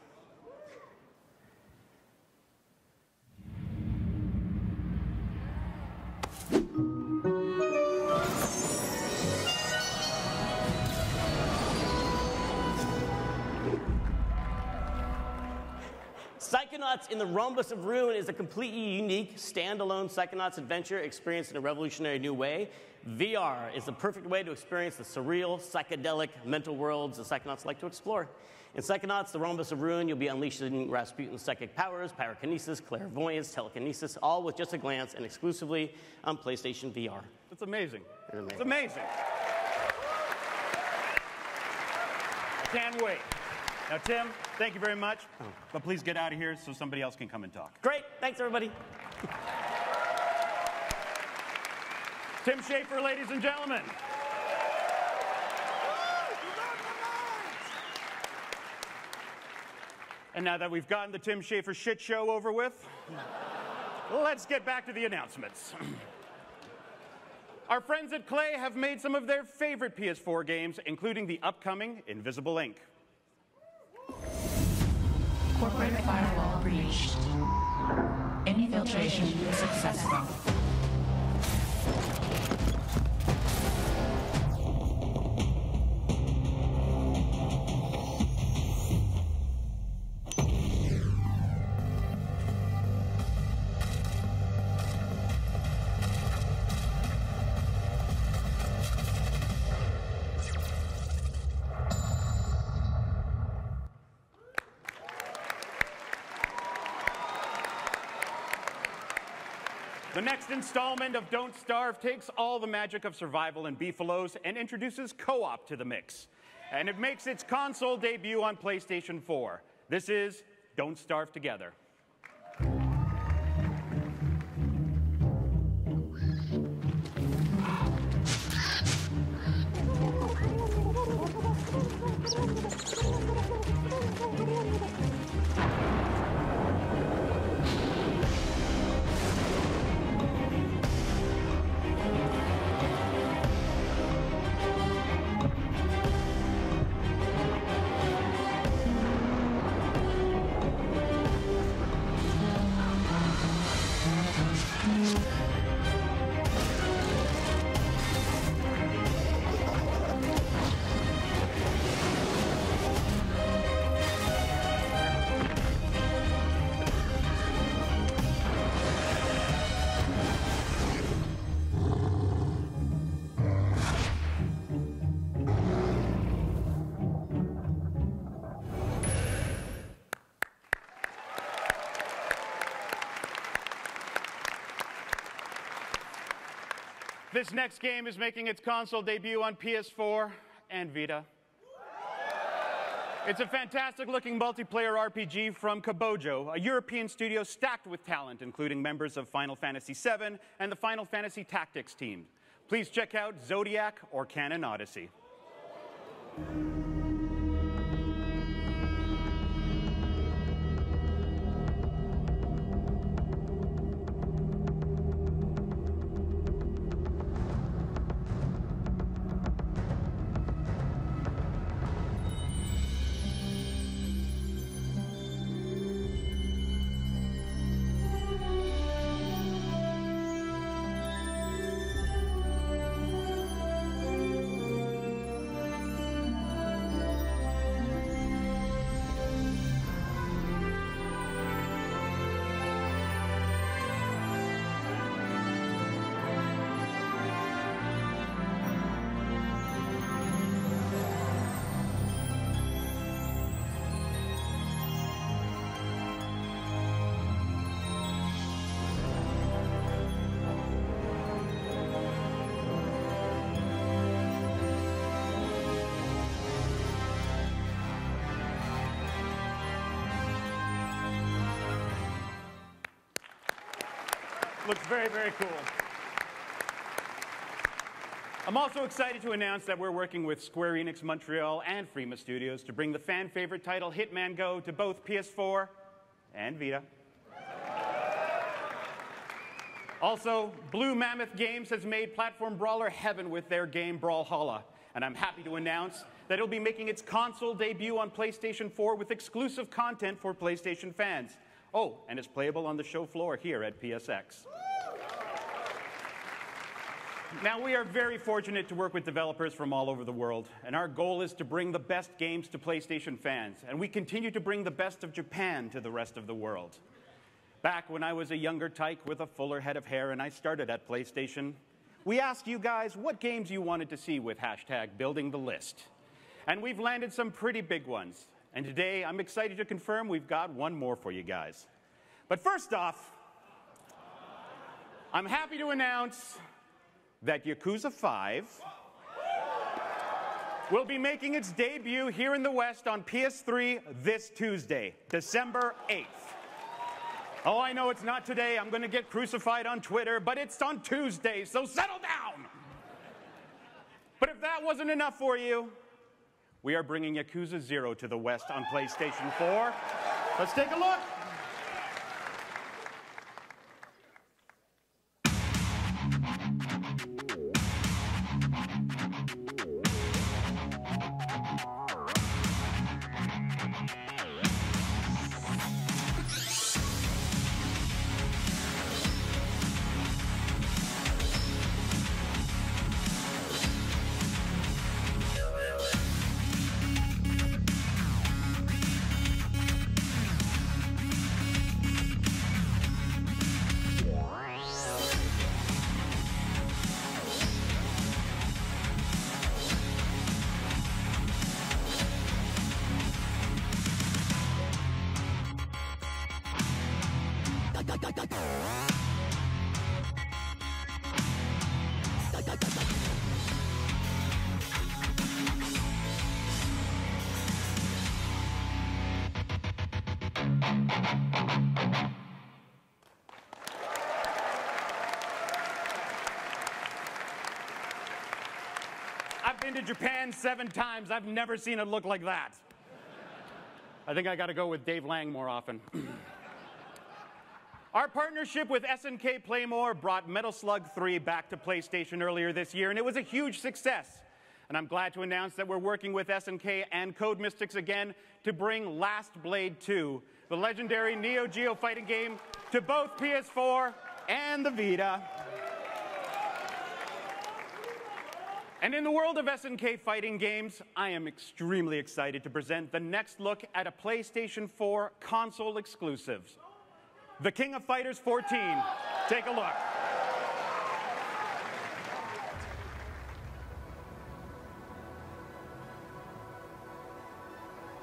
Psychonauts in the Rhombus of Ruin is a completely unique, standalone Psychonauts adventure experienced in a revolutionary new way. VR is the perfect way to experience the surreal, psychedelic, mental worlds the Psychonauts like to explore. In Psychonauts, the Rhombus of Ruin, you'll be unleashing Rasputin's psychic powers, pyrokinesis, clairvoyance, telekinesis, all with just a glance and exclusively on PlayStation VR. It's amazing. It's amazing. I can't wait. Now, Tim, thank you very much, but please get out of here so somebody else can come and talk. Great. Thanks, everybody. Tim Schafer, ladies and gentlemen. And now that we've gotten the Tim Schafer shit show over with, let's get back to the announcements. Our friends at Klei have made some of their favorite PS4 games, including the upcoming Invisible Ink. Corporate firewall breached. Infiltration successful. The next installment of Don't Starve takes all the magic of survival and beefaloes and introduces co-op to the mix. And it makes its console debut on PlayStation 4. This is Don't Starve Together. This next game is making its console debut on PS4 and Vita. It's a fantastic-looking multiplayer RPG from Kabojo, a European studio stacked with talent, including members of Final Fantasy VII and the Final Fantasy Tactics team. Please check out Zodiac or Canon Odyssey. Looks very, very cool. I'm also excited to announce that we're working with Square Enix Montreal and Frema Studios to bring the fan-favorite title Hitman Go to both PS4 and Vita. Also, Blue Mammoth Games has made platform brawler heaven with their game Brawlhalla, and I'm happy to announce that it'll be making its console debut on PlayStation 4 with exclusive content for PlayStation fans. Oh, and it's playable on the show floor here at PSX. Now, we are very fortunate to work with developers from all over the world, and our goal is to bring the best games to PlayStation fans, and we continue to bring the best of Japan to the rest of the world. Back when I was a younger tyke with a fuller head of hair and I started at PlayStation, we asked you guys what games you wanted to see with #BuildingTheList. And we've landed some pretty big ones. And today, I'm excited to confirm we've got one more for you guys. But first off, I'm happy to announce that Yakuza 5 will be making its debut here in the West on PS3 this Tuesday, December 8th. Oh, I know it's not today. I'm going to get crucified on Twitter, but it's on Tuesday, so settle down. But if that wasn't enough for you, we are bringing Yakuza 0 to the West on PlayStation 4. Let's take a look. I've been to Japan 7 times. I've never seen it look like that. I think I got to go with Dave Lang more often. Our partnership with SNK Playmore brought Metal Slug 3 back to PlayStation earlier this year, and it was a huge success. And I'm glad to announce that we're working with SNK and Code Mystics again to bring Last Blade 2, the legendary Neo Geo fighting game, to both PS4 and the Vita. And in the world of SNK fighting games, I am extremely excited to present the next look at a PlayStation 4 console exclusive, The King of Fighters 14. Take a look.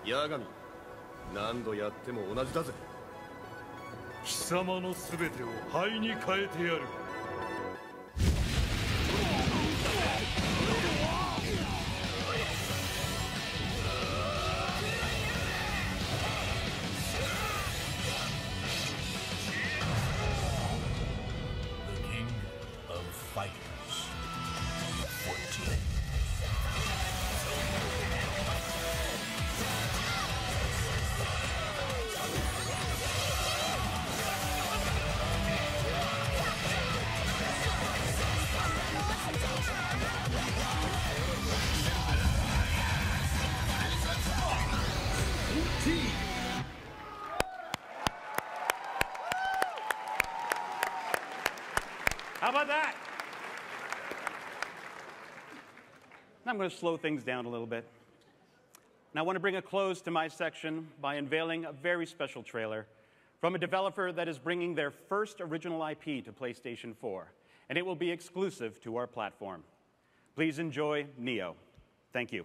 八神、何度やっても同じだぜ。貴様のすべてを灰に変えてやる。about that? Now I'm going to slow things down a little bit. And I want to bring a close to my section by unveiling a very special trailer from a developer that is bringing their first original IP to PlayStation 4, and it will be exclusive to our platform. Please enjoy Neo. Thank you.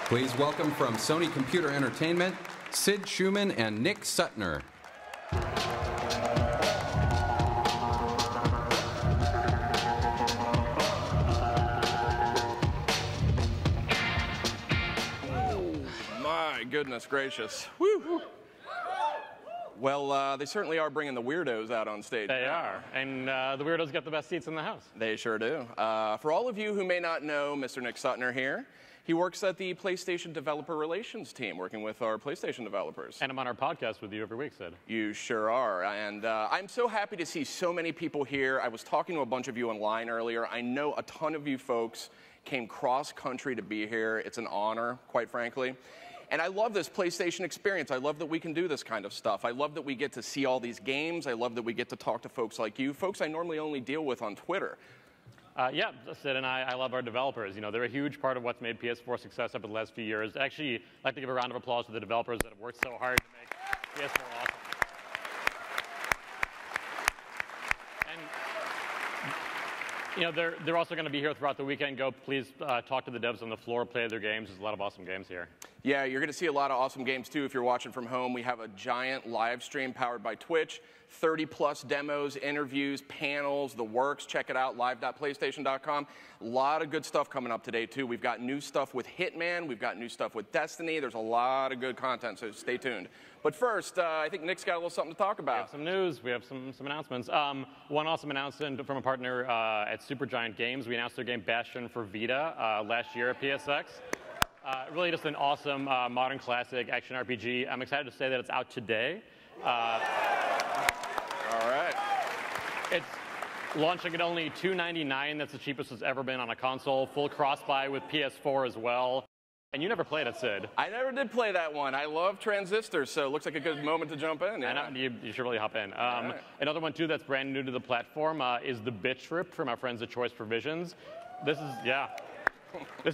Please welcome from Sony Computer Entertainment, Sid Schumann and Nick Suttner. My goodness gracious. Woo. Well, they certainly are bringing the weirdos out on stage. They are, and the weirdos get the best seats in the house. They sure do. For all of you who may not know Mr. Nick Suttner here, he works at the PlayStation Developer Relations team, working with our PlayStation developers. And I'm on our podcast with you every week, Sid. You sure are. And I'm so happy to see so many people here. I was talking to a bunch of you online earlier. I know a ton of you folks came cross-country to be here. It's an honor, quite frankly. And I love this PlayStation experience. I love that we can do this kind of stuff. I love that we get to see all these games. I love that we get to talk to folks like you, folks I normally only deal with on Twitter. Yeah, Sid and I love our developers. You know, they're a huge part of what's made PS4 success over the last few years. Actually, I'd like to give a round of applause to the developers that have worked so hard to make PS4 awesome. And, you know, they're also going to be here throughout the weekend. Go, please talk to the devs on the floor, play their games. There's a lot of awesome games here. Yeah, you're going to see a lot of awesome games, too, if you're watching from home. We have a giant live stream powered by Twitch, 30-plus demos, interviews, panels, the works. Check it out, live.playstation.com. A lot of good stuff coming up today, too. We've got new stuff with Hitman. We've got new stuff with Destiny. There's a lot of good content, so stay tuned. But first, I think Nick's got a little something to talk about. We have some news. We have some announcements. One awesome announcement from a partner at Supergiant Games. We announced their game Bastion for Vita last year at PSX. Really just an awesome modern classic action RPG. I'm excited to say that it's out today. All right. It's launching at only $299. That's the cheapest it's ever been on a console. Full cross-buy with PS4 as well. And you never played it, Sid. I never did play that one. I love Transistor, so it looks like a good moment to jump in. Yeah. And you should really hop in. Right. Another one, too, that's brand new to the platform is the Bit Trip from our friends at Choice Provisions. This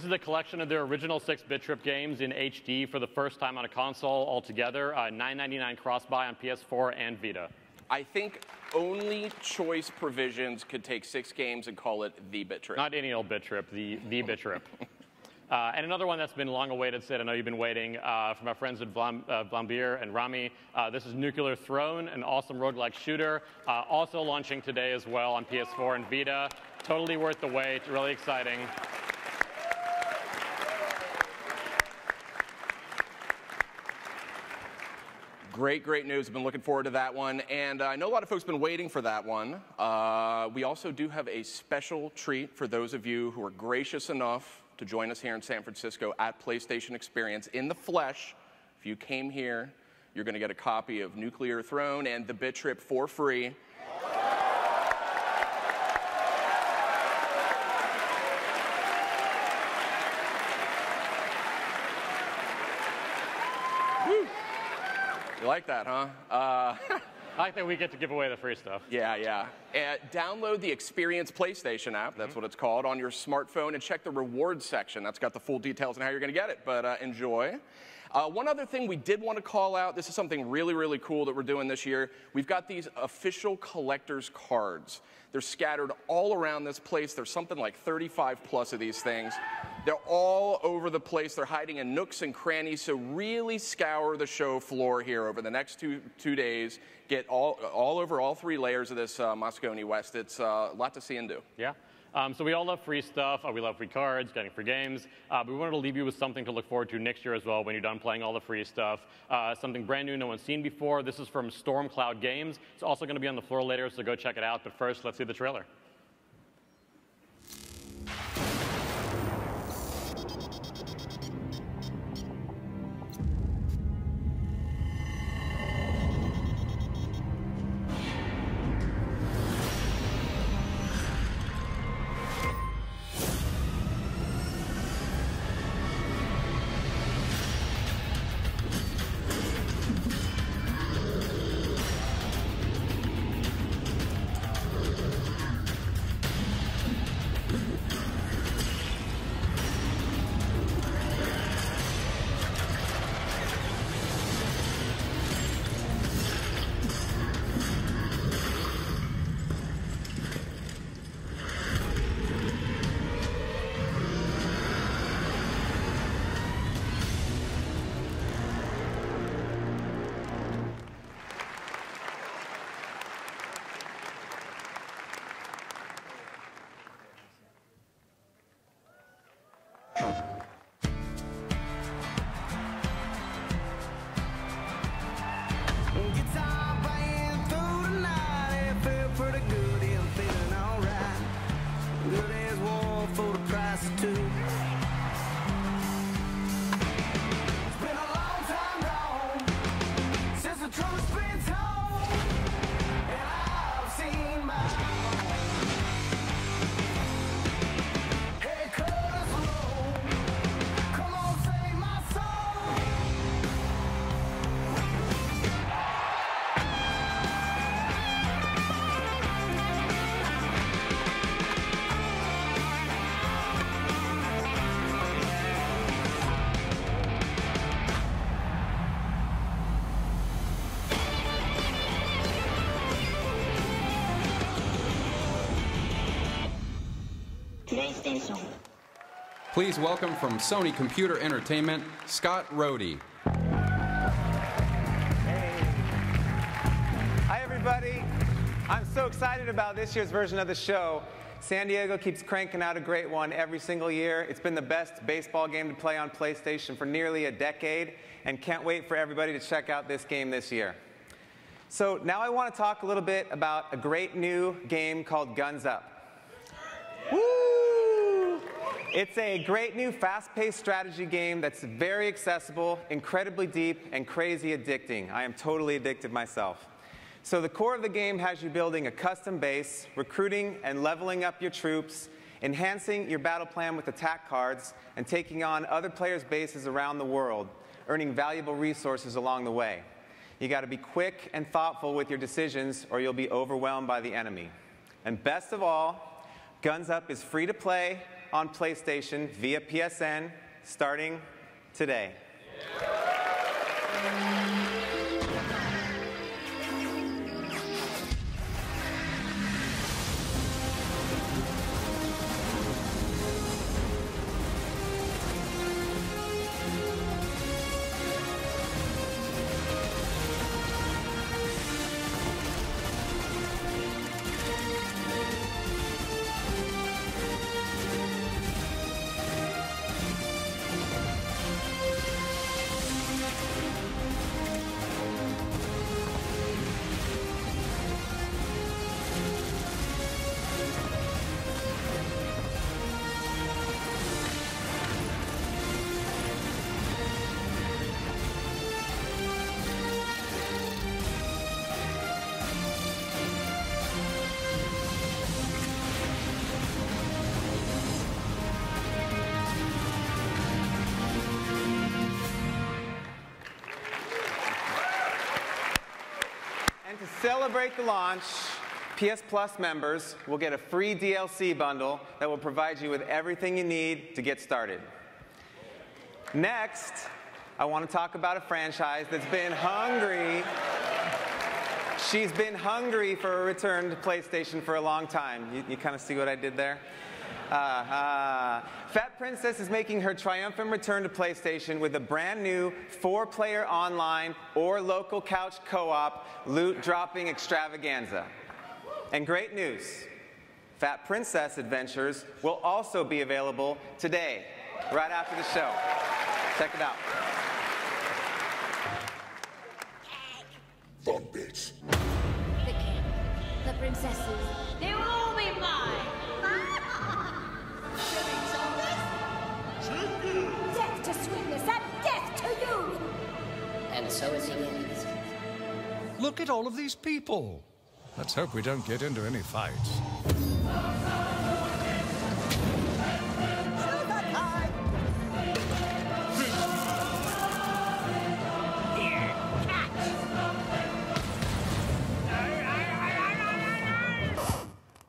is a collection of their original 6 Bit Trip games in HD for the first time on a console altogether. $9.99 cross-buy on PS4 and Vita. I think only Choice Provisions could take 6 games and call it the Bit Trip. Not any old Bit Trip, the Bit Trip. And another one that's been long awaited, Sid, I know you've been waiting, from our friends at Vlambeer and Rami. This is Nuclear Throne, an awesome roguelike shooter. Also launching today as well on PS4 and Vita. Totally worth the wait, really exciting. Great news. I've been looking forward to that one. And I know a lot of folks have been waiting for that one. We also do have a special treat for those of you who are gracious enough to join us here in San Francisco at PlayStation Experience in the flesh. If you came here, you're going to get a copy of Nuclear Throne and the Bit Trip for free. You like that, huh? I like that we get to give away the free stuff. Yeah, yeah. Download the Experience PlayStation app, that's what it's called, on your smartphone, and check the rewards section. That's got the full details on how you're going to get it, but enjoy. One other thing we did want to call out, this is something really, really cool that we're doing this year. We've got these official collector's cards. They're scattered all around this place. There's something like 35 plus of these things. They're all over the place. They're hiding in nooks and crannies, so really scour the show floor here over the next two days. Get all over all 3 layers of this Moscone West. It's a lot to see and do. Yeah. So we all love free stuff. We love free cards, getting free games. But we wanted to leave you with something to look forward to next year as well when you're done playing all the free stuff. Something brand new no one's seen before. This is from Storm Cloud Games. It's also going to be on the floor later, so go check it out. But first, let's see the trailer. PlayStation. Please welcome from Sony Computer Entertainment, Scott Rohde. Hi, everybody. I'm so excited about this year's version of the show. San Diego keeps cranking out a great one every single year. It's been the best baseball game to play on PlayStation for nearly a decade, and can't wait for everybody to check out this game this year. So now I want to talk a little bit about a great new game called Guns Up. Woo! It's a great new fast-paced strategy game that's very accessible, incredibly deep, and crazy addicting. I am totally addicted myself. So the core of the game has you building a custom base, recruiting and leveling up your troops, enhancing your battle plan with attack cards, and taking on other players' bases around the world, earning valuable resources along the way. You got to be quick and thoughtful with your decisions, or you'll be overwhelmed by the enemy. And best of all, Guns Up is free to play on PlayStation via PSN starting today. celebrate the launch, PS Plus members will get a free DLC bundle that will provide you with everything you need to get started. Next, I want to talk about a franchise that's been hungry. She's been hungry for a return to PlayStation for a long time. You kind of see what I did there? Fat Princess is making her triumphant return to PlayStation with a brand new 4-player online or local couch co-op loot-dropping extravaganza. And great news, Fat Princess Adventures will also be available today, right after the show. Check it out. Fun bits. The king, the princesses, they will all be mine. Death to sweetness and death to you! And so it begins. Look at all of these people. Let's hope we don't get into any fights.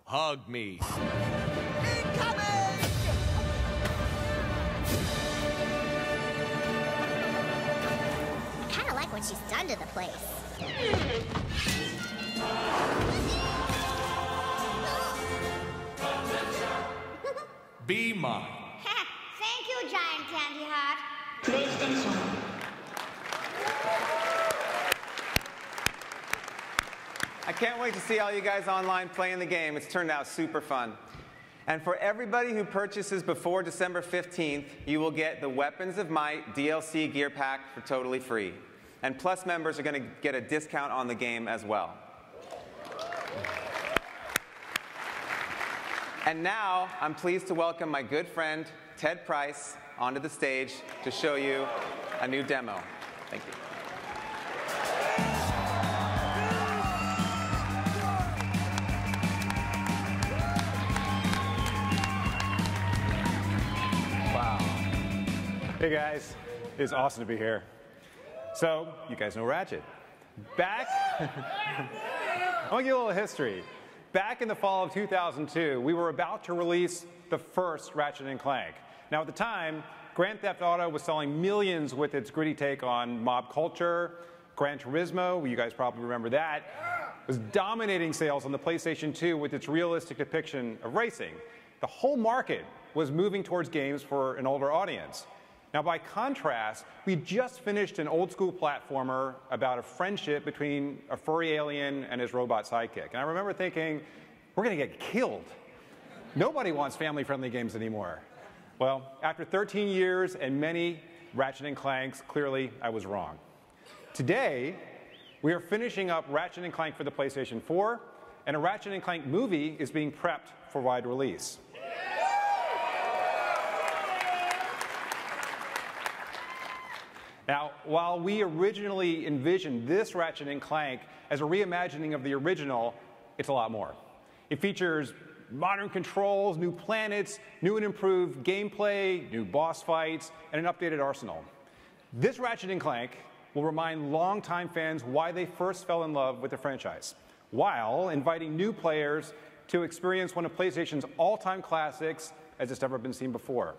Hug me. I kinda like what she's done to the place. Be mine. Thank you, Giant Candy Heart. PlayStation. I can't wait to see all you guys online playing the game. It's turned out super fun. And for everybody who purchases before December 15th, you will get the Weapons of Might DLC gear pack for totally free. And Plus members are going to get a discount on the game as well. And now, I'm pleased to welcome my good friend, Ted Price, onto the stage to show you a new demo. Thank you. Hey guys, it's awesome to be here. So, you guys know Ratchet. I want to give you a little history. Back in the fall of 2002, we were about to release the first Ratchet & Clank. Now at the time, Grand Theft Auto was selling millions with its gritty take on mob culture. Gran Turismo, you guys probably remember that, was dominating sales on the PlayStation 2 with its realistic depiction of racing. The whole market was moving towards games for an older audience. Now, by contrast, we just finished an old-school platformer about a friendship between a furry alien and his robot sidekick. And I remember thinking, we're going to get killed. Nobody wants family-friendly games anymore. Well, after 13 years and many Ratchet & Clanks, clearly I was wrong. Today, we are finishing up Ratchet & Clank for the PlayStation 4, and a Ratchet & Clank movie is being prepped for wide release. Now, while we originally envisioned this Ratchet & Clank as a reimagining of the original, it's a lot more. It features modern controls, new planets, new and improved gameplay, new boss fights, and an updated arsenal. This Ratchet & Clank will remind longtime fans why they first fell in love with the franchise, while inviting new players to experience one of PlayStation's all-time classics as it's never been seen before.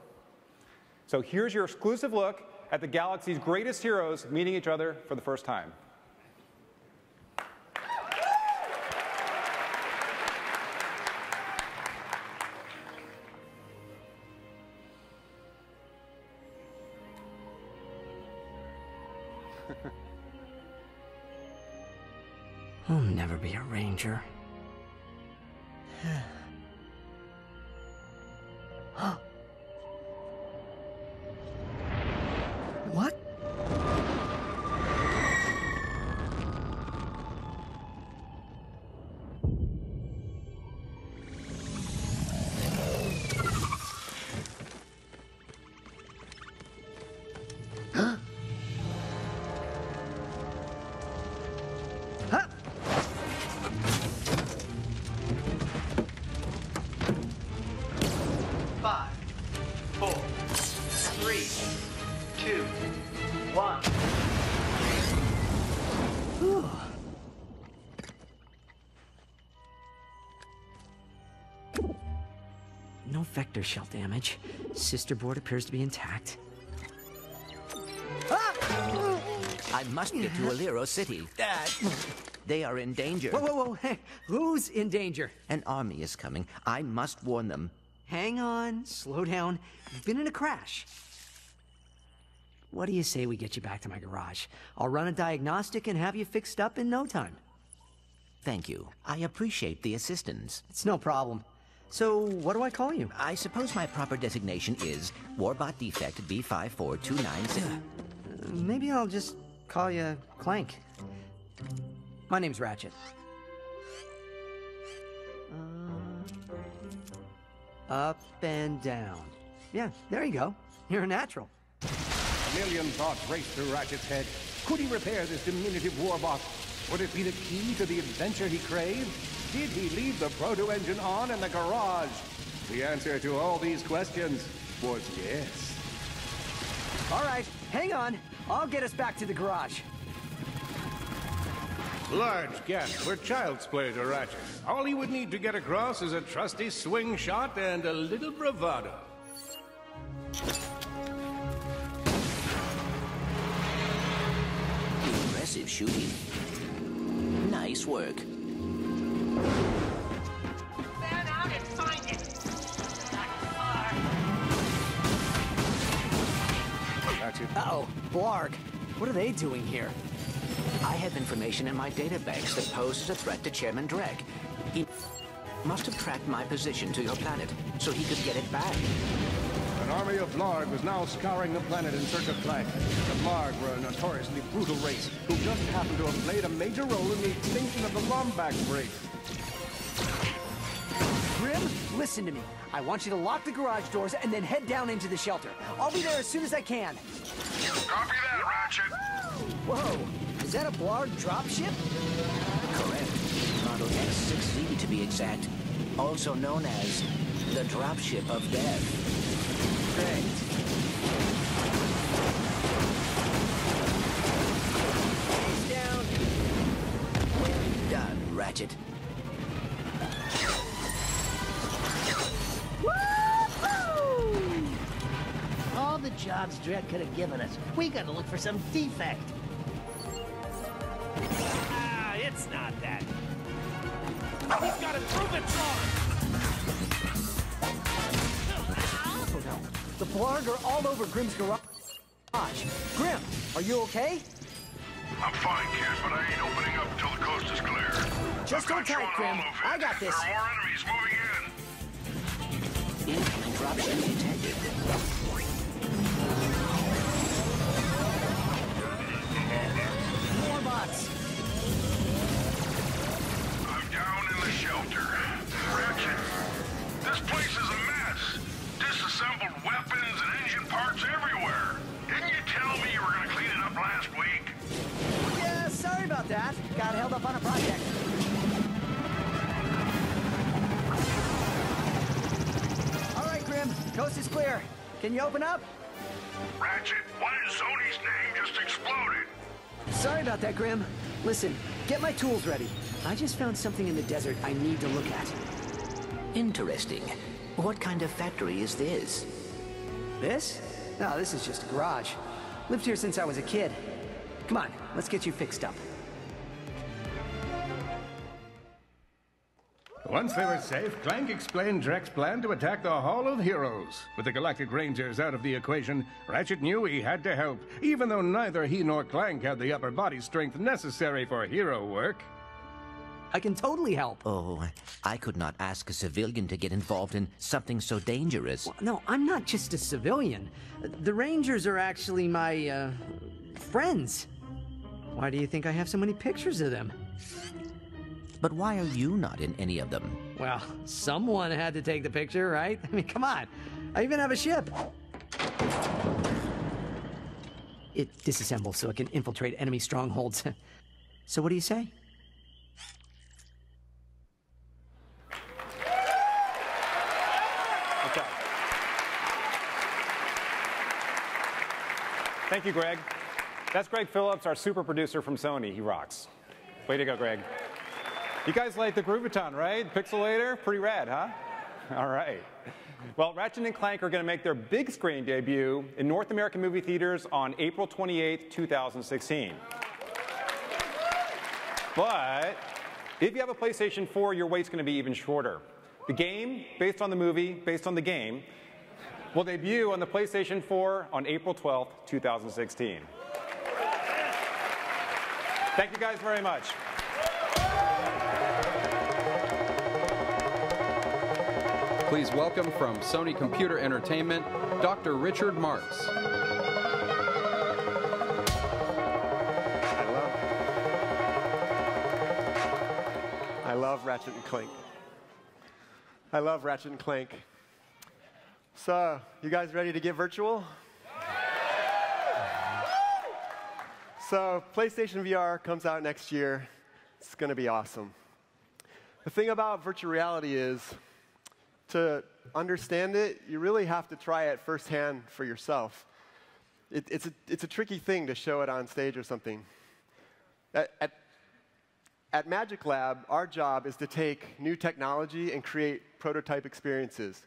So here's your exclusive look at the galaxy's greatest heroes meeting each other for the first time. I'll never be a ranger. What? No vector shell damage. Sister board appears to be intact. Ah! I must get to Aliro City. They are in danger. Whoa, whoa, whoa. Hey, who's in danger? An army is coming. I must warn them. Hang on. Slow down. You've been in a crash. What do you say we get you back to my garage? I'll run a diagnostic and have you fixed up in no time. Thank you. I appreciate the assistance. It's no problem. So, what do I call you? I suppose my proper designation is Warbot Defect B54296. Maybe I'll just call you Clank. My name's Ratchet. Up and down. Yeah, there you go. You're a natural. A million thoughts raced through Ratchet's head. Could he repair this diminutive warbot? Would it be the key to the adventure he craved? Did he leave the proto-engine on in the garage? The answer to all these questions was yes. All right, hang on. I'll get us back to the garage. Large gasp for child's play to Ratchet. All he would need to get across is a trusty swing shot and a little bravado. Impressive shooting. Nice work. Fan out and find it. Uh-oh, Blarg. What are they doing here? I have information in my databanks that poses a threat to Chairman Dreg. He must have tracked my position to your planet, so he could get it back. An army of Blarg was now scouring the planet in search of Clank. The Blarg were a notoriously brutal race who just happened to have played a major role in the extinction of the Lombax race. Grim, listen to me. I want you to lock the garage doors and then head down into the shelter. I'll be there as soon as I can. Copy that, Ratchet. Whoa, is that a Blarg dropship? Correct. Model X6Z to be exact. Also known as the Dropship of Death. Great. Face down. Done, Ratchet. Woo-hoo! All the jobs Drek could have given us. We gotta look for some defect. Ah, it's not that. He's got a Truvatron! Oh no, the Blarg are all over Grim's garage. Grim, are you okay? I'm fine, kid, but I ain't opening up until the coast is clear. Just hold tight, Grim. I got this. There are more enemies moving in. Incoming dropship detected. More bots. I'm down in the shelter. Ratchet, this place is a mess. Disassembled weapons and engine parts everywhere. Didn't you tell me you were going to clean it up last week? Yeah, sorry about that. Got held up on a project. All right, Grim. Coast is clear. Can you open up? Ratchet, what in Sony's name just exploded? Sorry about that, Grim. Listen, get my tools ready. I just found something in the desert I need to look at. Interesting. What kind of factory is this? This? No, this is just a garage. Lived here since I was a kid. Come on, let's get you fixed up. Once they were safe, Clank explained Drek's plan to attack the Hall of Heroes. With the Galactic Rangers out of the equation, Ratchet knew he had to help, even though neither he nor Clank had the upper body strength necessary for hero work. I can totally help. Oh, I could not ask a civilian to get involved in something so dangerous. Well, no, I'm not just a civilian. The Rangers are actually my, friends. Why do you think I have so many pictures of them? But why are you not in any of them? Well, someone had to take the picture, right? I mean, come on. I even have a ship. It disassembles so it can infiltrate enemy strongholds. So what do you say? Okay. Thank you, Greg. That's Greg Phillips, our super producer from Sony. He rocks. Way to go, Greg. You guys like the Groovaton, right? Pixelator? Pretty rad, huh? All right. Well, Ratchet & Clank are going to make their big screen debut in North American movie theaters on April 28, 2016. But if you have a PlayStation 4, your wait's going to be even shorter. The game, based on the movie, based on the game, will debut on the PlayStation 4 on April 12, 2016. Thank you guys very much. Please welcome from Sony Computer Entertainment, Dr. Richard Marks. I love Ratchet & Clank. I love Ratchet & Clank. So, you guys ready to get virtual? So, PlayStation VR comes out next year. It's going to be awesome. The thing about virtual reality is, to understand it, you really have to try it firsthand for yourself. It's a tricky thing to show it on stage or something. At Magic Lab, our job is to take new technology and create prototype experiences.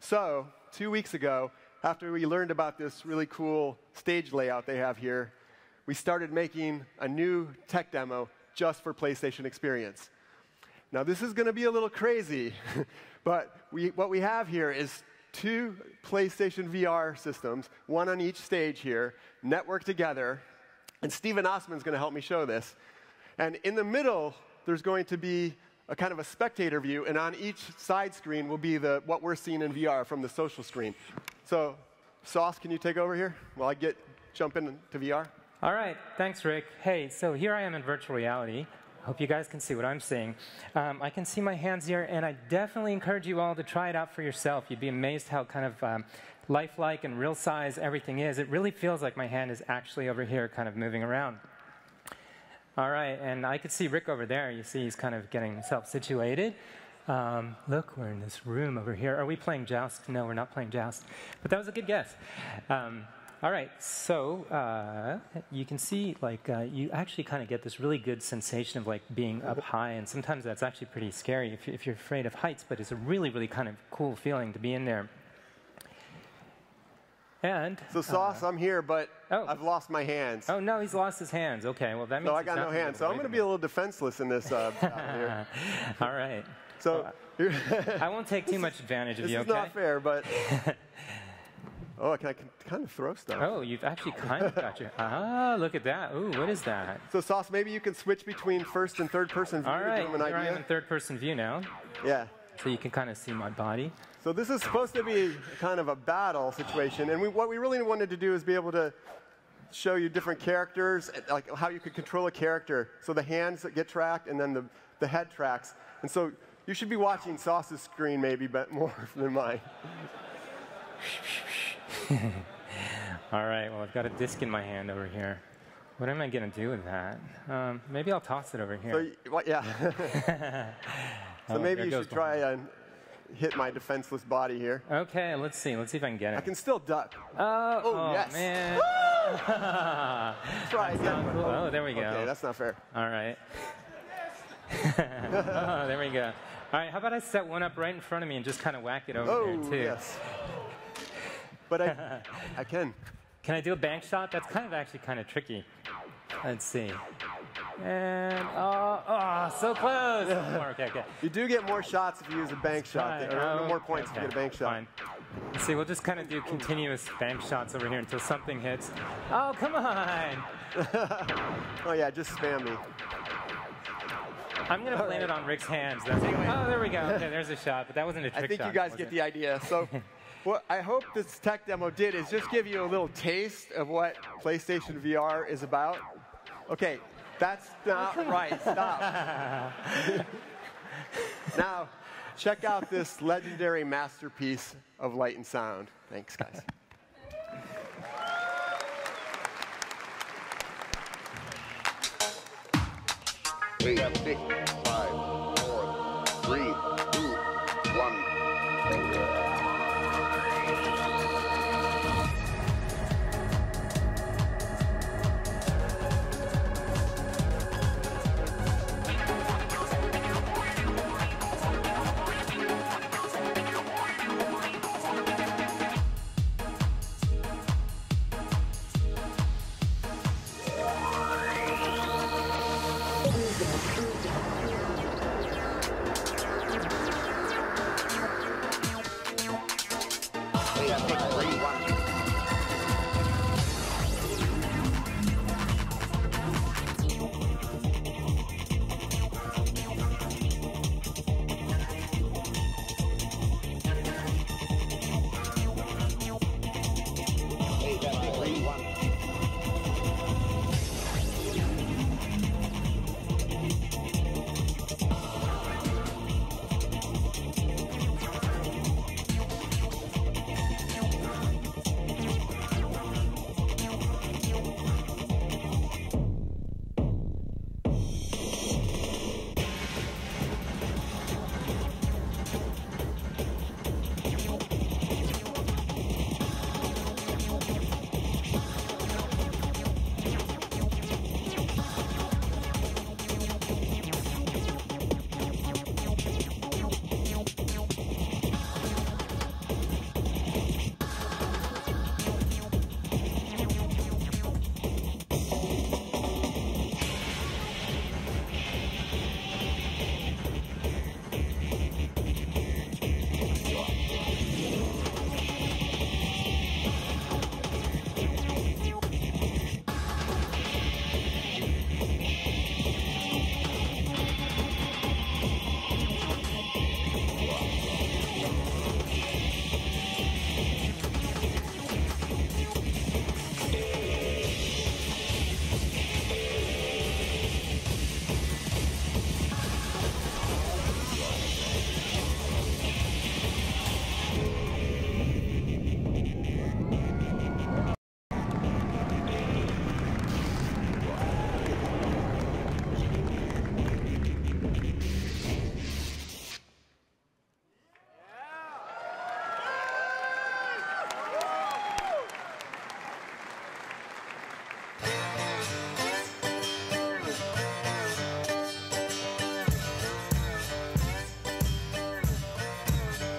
So, 2 weeks ago, after we learned about this really cool stage layout they have here, we started making a new tech demo just for PlayStation Experience. Now, this is going to be a little crazy, but what we have here is 2 PlayStation VR systems, one on each stage here, networked together, and Steven Osman's going to help me show this. And in the middle, there's going to be a kind of a spectator view, and on each side screen will be what we're seeing in VR from the social screen. So, Sauce, can you take over here while I jump into VR? All right, thanks, Rick. Hey, so here I am in virtual reality. Hope you guys can see what I'm seeing. I can see my hands here, and I definitely encourage you all to try it out for yourself. You'd be amazed how kind of lifelike and real size everything is. It really feels like my hand is actually over here kind of moving around. All right, and I could see Rick over there. You see he's kind of getting himself situated. Look, we're in this room over here. Are we playing Joust? No, we're not playing Joust. But that was a good guess. All right, so you can see, like, you actually kind of get this really good sensation of, like, being up high, and sometimes that's actually pretty scary if you're afraid of heights, but it's a really, really kind of cool feeling to be in there. And so, Sauce, I'm here, but I've lost my hands. Oh, no, he's lost his hands. Okay, well, that means I got no hands, so I'm going to be a little defenseless in this here. All right. So I won't take too much advantage of you, okay? This is not fair, but... Oh, I can kind of throw stuff. Oh, you've actually kind of got your... Ah, look at that. Ooh, what is that? So, Sauce, maybe you can switch between first and third person view. All right, to give them an here idea. I am in third person view now. Yeah. So you can kind of see my body. So this is supposed to be kind of a battle situation, and what we really wanted to do is be able to show you different characters, like how you could control a character. So the hands that get tracked, and then the head tracks. And so you should be watching Sauce's screen maybe, but more than mine. All right, well, I've got a disc in my hand over here. What am I going to do with that? Maybe I'll toss it over here. So, yeah. So maybe you should try and hit my defenseless body here. Okay, let's see. Let's see if I can get it. I can still duck. Oh, yes. Man. Try again. Cool. Oh, there we go. Okay, that's not fair. All right. Oh, there we go. All right, how about I set one up right in front of me and just kind of whack it over there, too? Yes. But I can. Can I do a bank shot? That's actually kind of tricky. Let's see. And, so close. Okay. You do get more shots if you use a bank shot. Or more points if you get a bank shot. Fine. Let's see, we'll just kind of do continuous bank shots over here until something hits. Oh, come on. Oh, yeah, just spam me. I'm going to blame it on Rick's hands. Oh, there we go. Okay, there's a shot, but that wasn't a trick shot. I think you guys get the idea. So what I hope this tech demo did is just give you a little taste of what PlayStation VR is about. Okay, that's not right. Stop. Now, check out this legendary masterpiece of light and sound. Thanks, guys. Wait, 6, 5, 4, 3, 2, 1.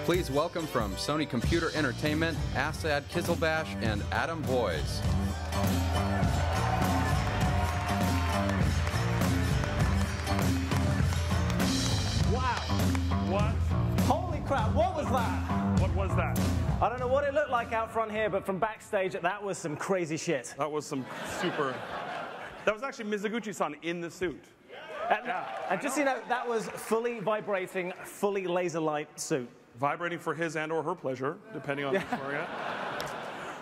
Please welcome from Sony Computer Entertainment, Asad Kizilbash and Adam Boys. Wow. What? Holy crap, what was that? What was that? I don't know what it looked like out front here, but from backstage, that was some crazy shit. That was some super... That was actually Mizuguchi-san in the suit. And just so you know, that was fully vibrating, fully laser light suit. Vibrating for his and or her pleasure, depending on which we're at.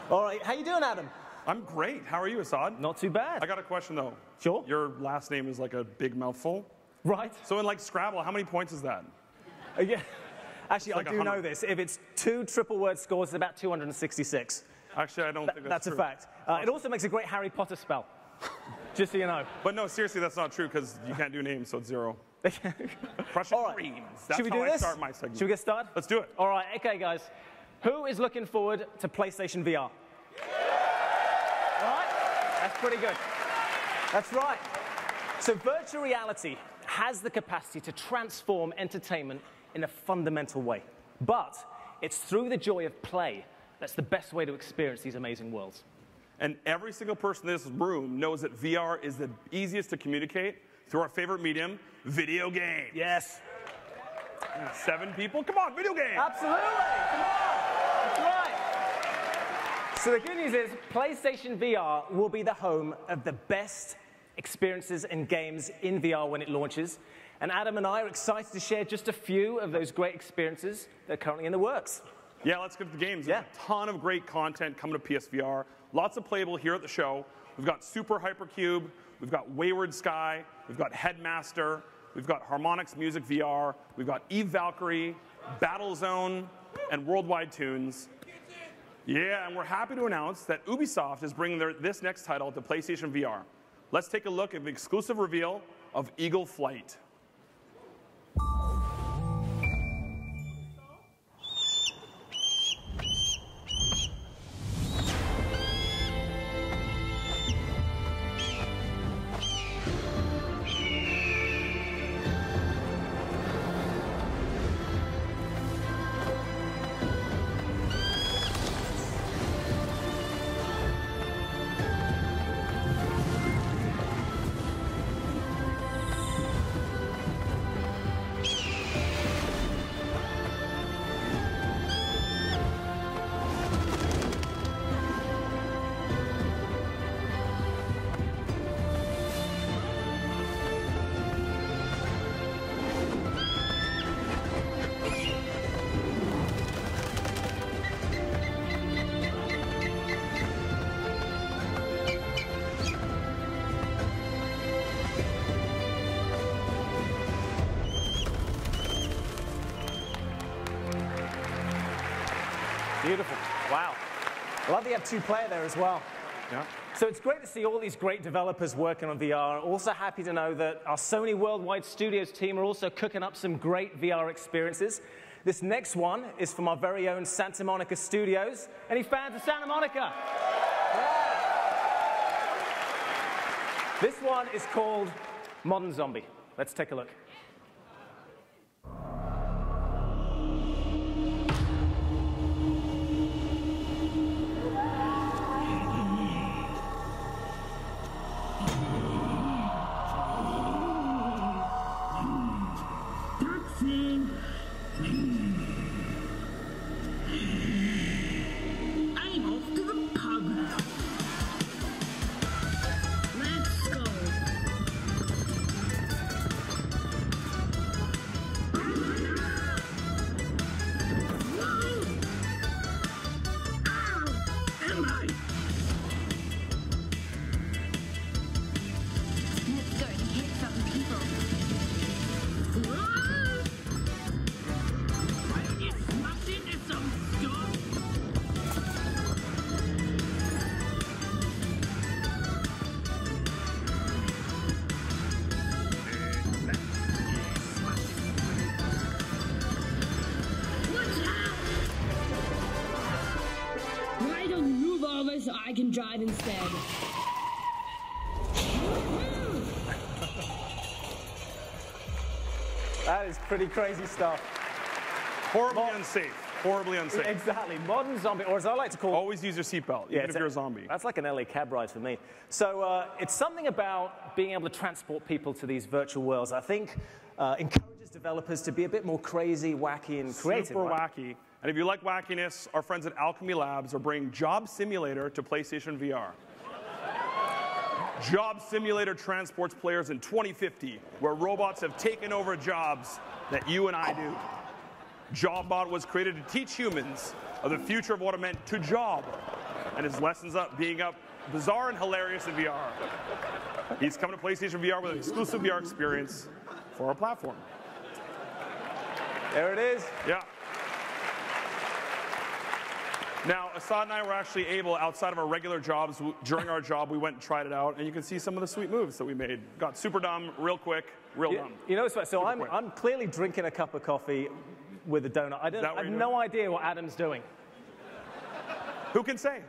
All right, how you doing, Adam? I'm great. How are you, Assad? Not too bad. I got a question, though. Sure. Your last name is like a big mouthful. Right. So in like Scrabble, how many points is that? Yeah. Actually, like I do know this. If it's 2 triple-word scores, it's about 266. Actually, I don't think that's true. That's a fact. It also makes a great Harry Potter spell. Just so you know. But no, seriously, that's not true because you can't do names, so it's 0. Prussian creams. That's Should we how do I this? start my segment. Should we get started? Let's do it. All right, okay, guys. Who is looking forward to PlayStation VR? All right? That's pretty good. That's right. So virtual reality has the capacity to transform entertainment in a fundamental way. But it's through the joy of play that's the best way to experience these amazing worlds. And every single person in this room knows that VR is the easiest to communicate through our favorite medium, video games. Yes. 7 people? Come on, video games! Absolutely! Come on! That's right. So the good news is PlayStation VR will be the home of the best experiences and games in VR when it launches. And Adam and I are excited to share just a few of those great experiences that are currently in the works. Yeah, let's get to the games. There's a ton of great content coming to PSVR. Lots of playable here at the show. We've got Super Hypercube, we've got Wayward Sky, we've got Headmaster, we've got Harmonix Music VR, we've got Eve Valkyrie, Battlezone, and Worldwide Tunes. Yeah, and we're happy to announce that Ubisoft is bringing this next title to PlayStation VR. Let's take a look at the exclusive reveal of Eagle Flight. Beautiful. Wow. I love that you have 2-player there as well. Yeah. So it's great to see all these great developers working on VR. Also happy to know that our Sony Worldwide Studios team are also cooking up some great VR experiences. This next one is from our very own Santa Monica Studios. Any fans of Santa Monica? Yeah. This one is called Modern Zombie. Let's take a look. I'm off to the pub. Let's go. Am I? Let's go and hit some people. Why don't you smash into some stuff? Why don't you move over so I can drive instead? That is pretty crazy stuff. Horribly unsafe. Horribly unsafe. Exactly. Modern zombie, or as I like to call it. Always use your seatbelt, even if you're a zombie. That's like an LA cab ride for me. So it's something about being able to transport people to these virtual worlds. I think encourages developers to be a bit more crazy, wacky, and creative. Super wacky. And if you like wackiness, our friends at Alchemy Labs are bringing Job Simulator to PlayStation VR. Job Simulator transports players in 2050, where robots have taken over jobs that you and I do. JobBot was created to teach humans of the future of what it meant to job, and his lessons up being bizarre and hilarious in VR. He's coming to PlayStation VR with an exclusive VR experience for our platform. There it is. Yeah. Now, Assad and I were actually able, outside of our regular jobs, during our job, we went and tried it out, and you can see some of the sweet moves that we made. Got super dumb, real quick, real dumb. You know, so I'm clearly drinking a cup of coffee with a donut. I have no idea what Adam's doing. Who can say?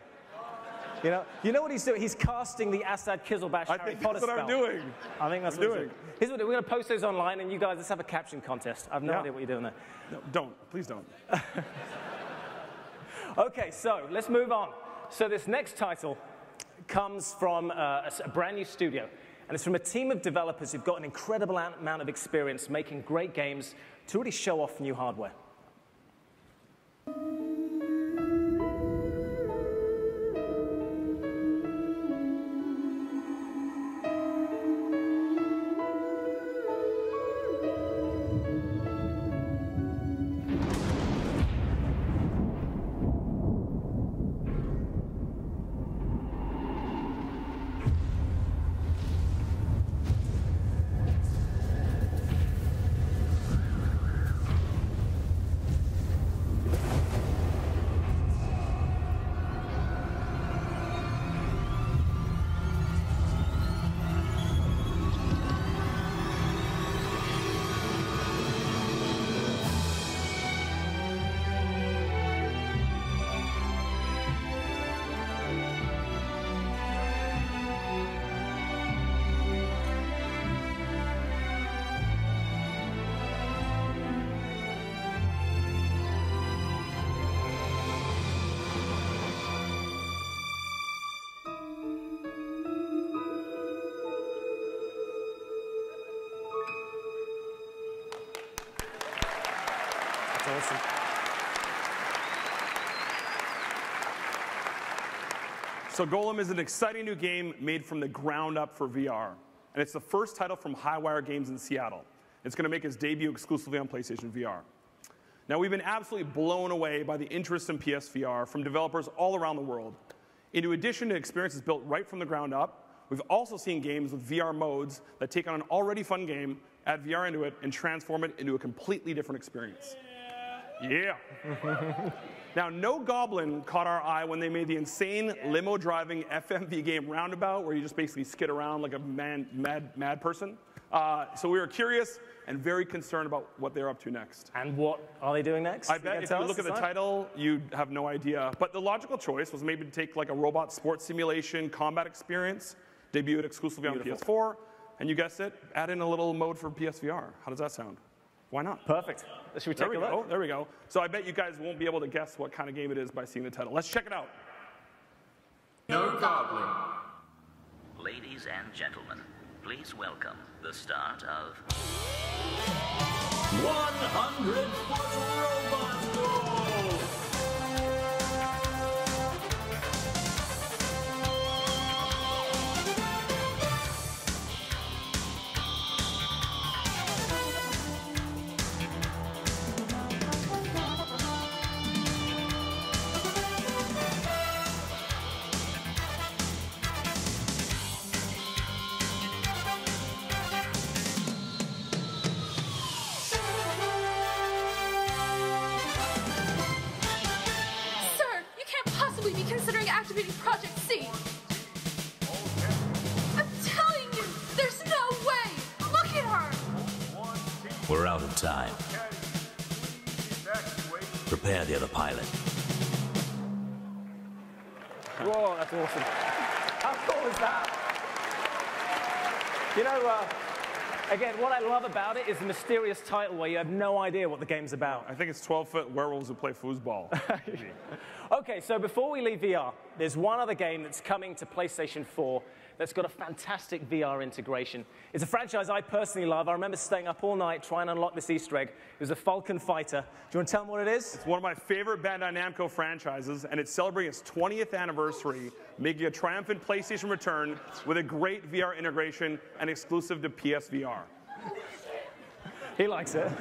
You know what he's doing? He's casting the Assad Kizilbash Harry Potter spell. That's what I'm doing. I think that's what he's doing. Here's what we're going to post those online, and you guys, let's have a caption contest. I have no idea what you're doing there. No, don't. Please don't. Okay, so let's move on. So this next title comes from a brand new studio, and it's from a team of developers who've got an incredible amount of experience making great games to really show off new hardware. Awesome. So Golem is an exciting new game made from the ground up for VR. And it's the first title from Highwire Games in Seattle. It's going to make its debut exclusively on PlayStation VR. Now, we've been absolutely blown away by the interest in PSVR from developers all around the world. In addition to experiences built right from the ground up, we've also seen games with VR modes that take on an already fun game, add VR into it, and transform it into a completely different experience. Yeah. Now, no Goblin caught our eye when they made the insane limo-driving FMV game Roundabout, where you just basically skid around like a mad person. So we were curious and very concerned about what they're up to next. And what are they doing next? I bet if you look at the title, you'd have no idea. But the logical choice was maybe to take like a robot sports simulation combat experience, debut it exclusively on PS4, and you guessed it, add in a little mode for PSVR. How does that sound? Why not? Perfect. Should we take a look? There we go. So I bet you guys won't be able to guess what kind of game it is by seeing the title. Let's check it out. No Goblin. Ladies and gentlemen, please welcome the start of 100-foot robot goal! Activating Project C. I'm telling you, there's no way. Look at her. We're out of time. Prepare the other pilot. Whoa, that's awesome. How cool is that? You know, Again, what I love about it is the mysterious title where you have no idea what the game's about. I think it's 12-foot werewolves who play foosball. Okay, so before we leave VR, there's one other game that's coming to PlayStation 4 that's got a fantastic VR integration. It's a franchise I personally love. I remember staying up all night trying to unlock this Easter egg. It was a Falcon Fighter. Do you want to tell them what it is? It's one of my favorite Bandai Namco franchises, and it's celebrating its 20th anniversary, making a triumphant PlayStation return with a great VR integration and exclusive to PSVR. He likes it.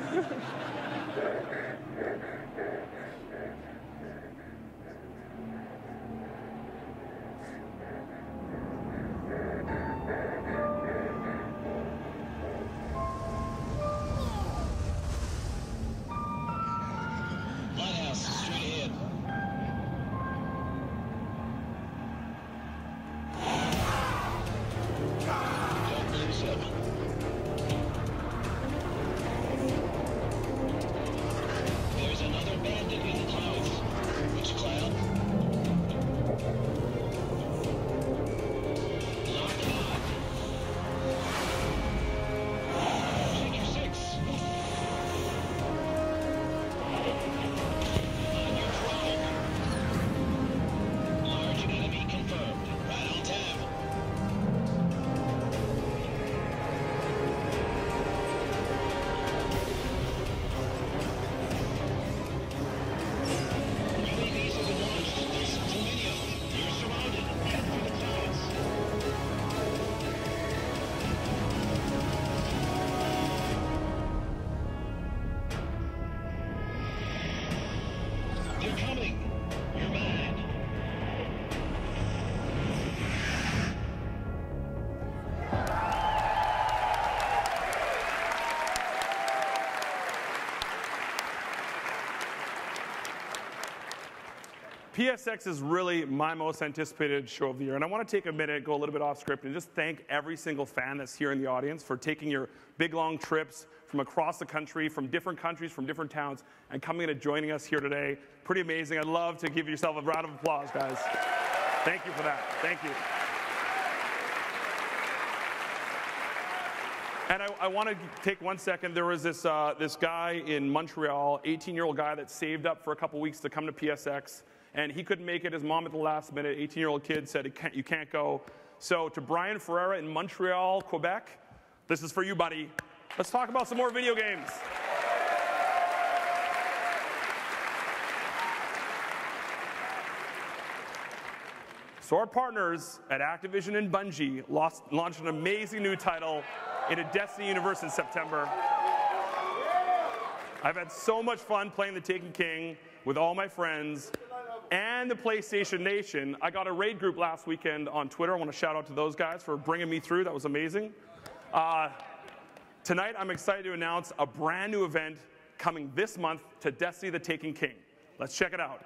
PSX is really my most anticipated show of the year, and I want to take a minute, go a little bit off script, and just thank every single fan that's here in the audience for taking your big, long trips from across the country, from different countries, from different towns, and coming in and joining us here today. Pretty amazing. I'd love to give yourself a round of applause, guys. Thank you for that. Thank you. And I want to take 1 second. There was this guy in Montreal, 18-year-old guy that saved up for a couple weeks to come to PSX. And he couldn't make it. His mom at the last minute, 18-year-old kid, said, you can't go. So to Brian Ferreira in Montreal, Quebec, this is for you, buddy. Let's talk about some more video games. So our partners at Activision and Bungie launched an amazing new title in a Destiny universe in September. I've had so much fun playing The Taken King with all my friends and the PlayStation Nation. I got a raid group last weekend on Twitter. I want to shout out to those guys for bringing me through. That was amazing. Tonight, I'm excited to announce a brand new event coming this month to Destiny The Taken King. Let's check it out.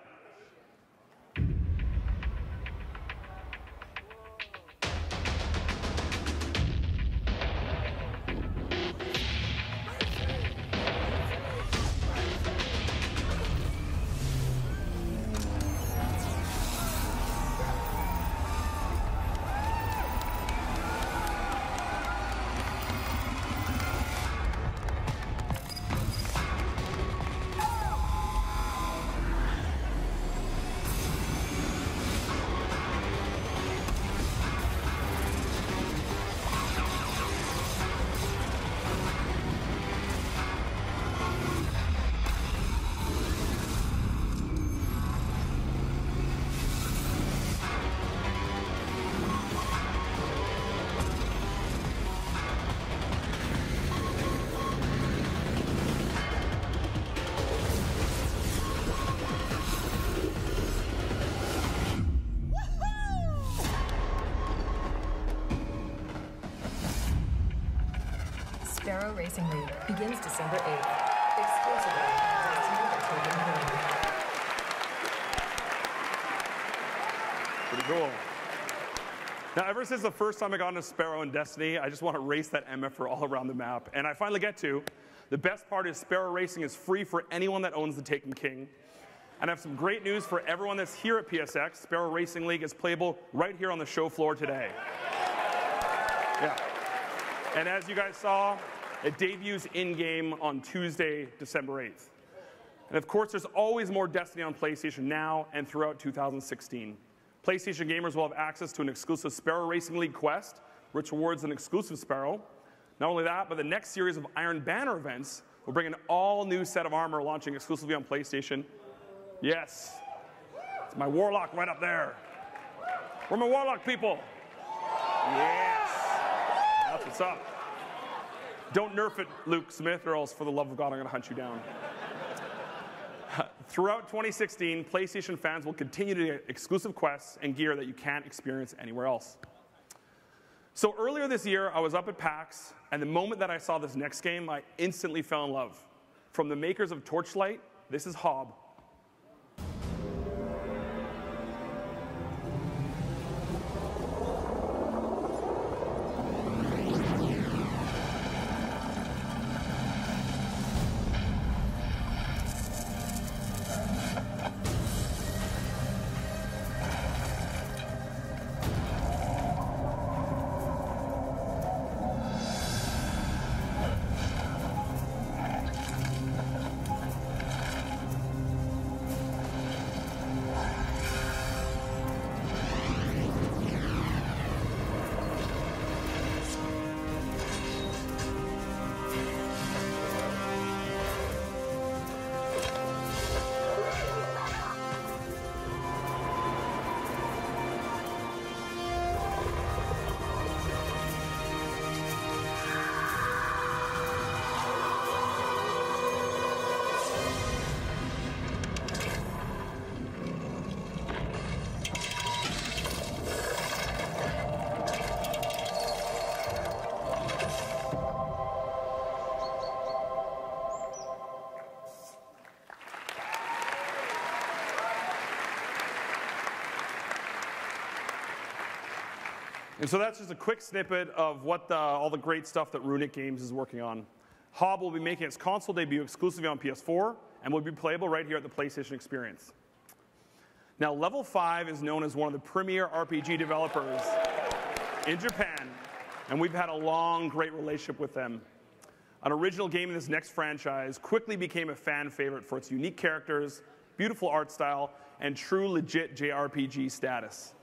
Sparrow Racing League begins December 8th. Exclusively on Destiny The Taken King. Pretty cool. Now, ever since the first time I got into Sparrow and Destiny, I just want to race that MFR all around the map. And I finally get to. The best part is Sparrow Racing is free for anyone that owns the Taken King. And I have some great news for everyone that's here at PSX. Sparrow Racing League is playable right here on the show floor today. Yeah. And as you guys saw, it debuts in-game on Tuesday, December 8th. And of course, there's always more Destiny on PlayStation now and throughout 2016. PlayStation gamers will have access to an exclusive Sparrow Racing League quest, which rewards an exclusive Sparrow. Not only that, but the next series of Iron Banner events will bring an all-new set of armor launching exclusively on PlayStation. Yes, it's my Warlock right up there. Where are my Warlock people? Yes, that's what's up. Don't nerf it, Luke Smith, or else for the love of God, I'm going to hunt you down. Throughout 2016, PlayStation fans will continue to get exclusive quests and gear that you can't experience anywhere else. So earlier this year, I was up at PAX, and the moment that I saw this next game, I instantly fell in love. From the makers of Torchlight, this is Hob. And so that's just a quick snippet of what all the great stuff that Runic Games is working on. Hob will be making its console debut exclusively on PS4 and will be playable right here at the PlayStation Experience. Now, Level 5 is known as one of the premier RPG developers in Japan, and we've had a long, great relationship with them. An original game in this next franchise quickly became a fan favorite for its unique characters, beautiful art style, and true legit JRPG status.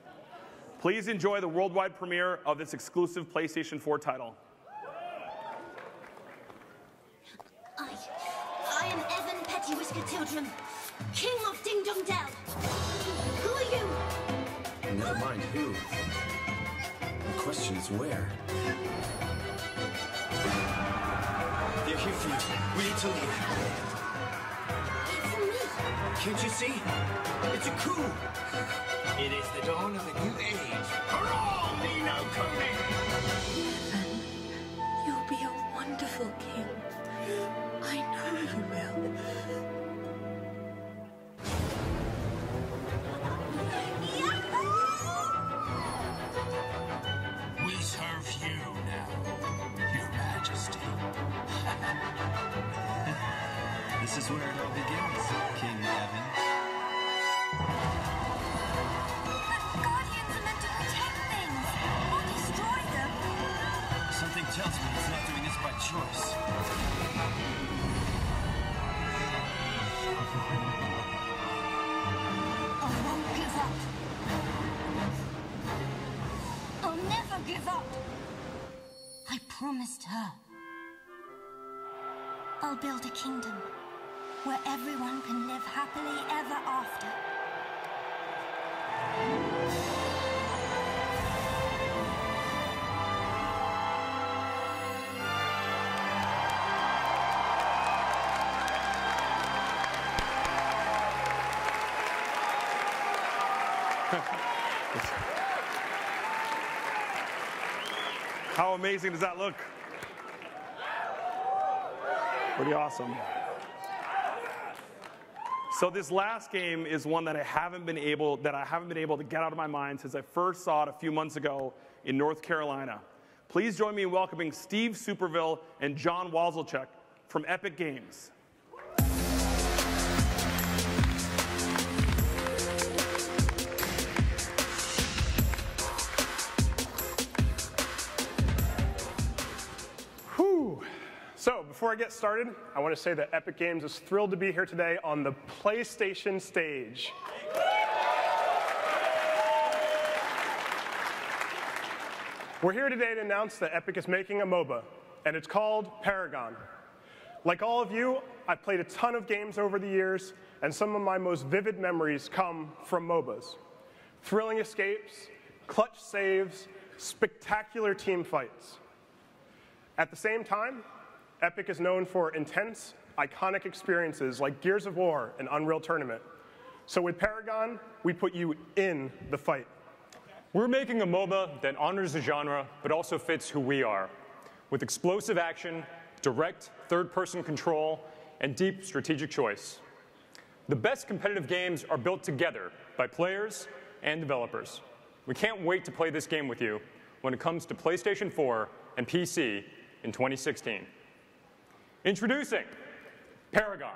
Please enjoy the worldwide premiere of this exclusive PlayStation 4 title. I am Evan Pettywhisker Tildrum, King of Ding Dong Dell. Who are you? Never mind who. The question is where. They're here for you. We need to leave. It's me. Can't you see? It's a coup. It is the dawn of a new age. Hurrah, Nino Kuni! You'll be a wonderful king. I know you will. We serve you now, Your Majesty. This is where it all begins, King Evan. Something tells me he's not doing this by choice. I won't give up. I'll never give up. I promised her. I'll build a kingdom where everyone can live happily ever after. How amazing does that look? Pretty awesome. So this last game is one that I haven't been able to get out of my mind since I first saw it a few months ago in North Carolina. Please join me in welcoming Steve Superville and John Wazelchuk from Epic Games. So before I get started, I want to say that Epic Games is thrilled to be here today on the PlayStation stage. We're here today to announce that Epic is making a MOBA, and it's called Paragon. Like all of you, I've played a ton of games over the years, and some of my most vivid memories come from MOBAs. Thrilling escapes, clutch saves, spectacular team fights. At the same time, Epic is known for intense, iconic experiences like Gears of War and Unreal Tournament. So with Paragon, we put you in the fight. We're making a MOBA that honors the genre, but also fits who we are, with explosive action, direct third-person control, and deep strategic choice. The best competitive games are built together by players and developers. We can't wait to play this game with you when it comes to PlayStation 4 and PC in 2016. Introducing Paragon.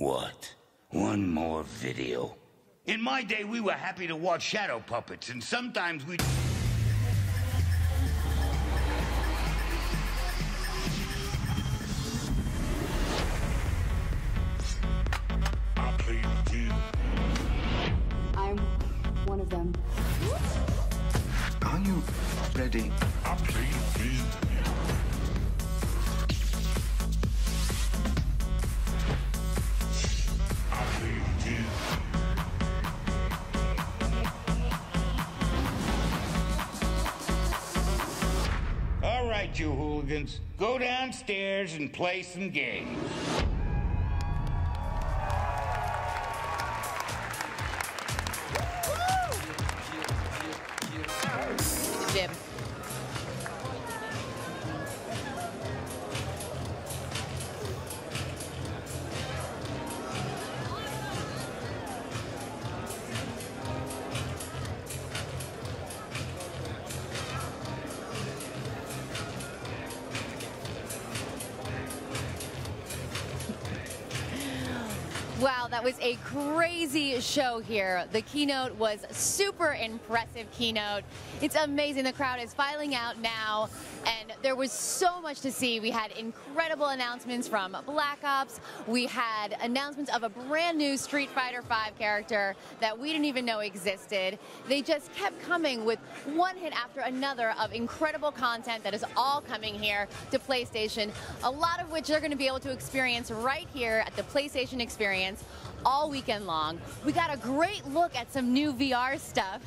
What? One more video? In my day, we were happy to watch shadow puppets, and sometimes we... I'm one of them. Are you ready? I play All right, you hooligans, go downstairs and play some games. Jim. Wow, that was a crazy show here. The keynote was super impressive keynote. It's amazing. The crowd is filing out now, and there was so much to see. We had incredible announcements from Black Ops. We had announcements of a brand new Street Fighter V character that we didn't even know existed. They just kept coming with one hit after another of incredible content that is all coming here to PlayStation, a lot of which they're going to be able to experience right here at the PlayStation Experience all weekend long. We got a great look at some new VR stuff.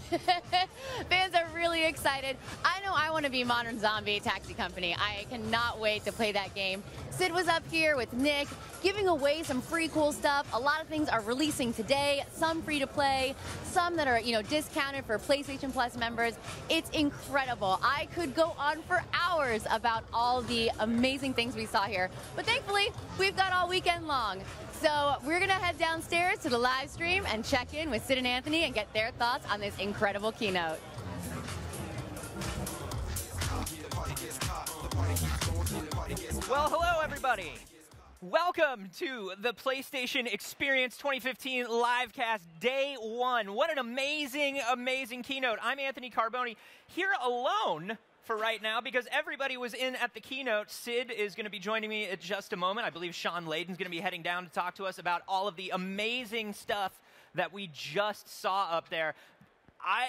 Fans are really excited. I know I want to be Modern Zombie Taxi Company. I cannot wait to play that game. Sid was up here with Nick, giving away some free cool stuff. A lot of things are releasing today, some free to play, some that are, discounted for PlayStation Plus members. It's incredible. I could go on for hours about all the amazing things we saw here, but thankfully, we've got all weekend long. So we're going to head downstairs to the live stream and check in with Sid and Anthony and get their thoughts on this incredible keynote. Well, hello, everybody. Welcome to the PlayStation Experience 2015 livecast day one. What an amazing, amazing keynote. I'm Anthony Carboni, here alone for right now because everybody was in at the keynote. Sid is going to be joining me in just a moment. I believe Sean Layden's going to be heading down to talk to us about all of the amazing stuff that we just saw up there.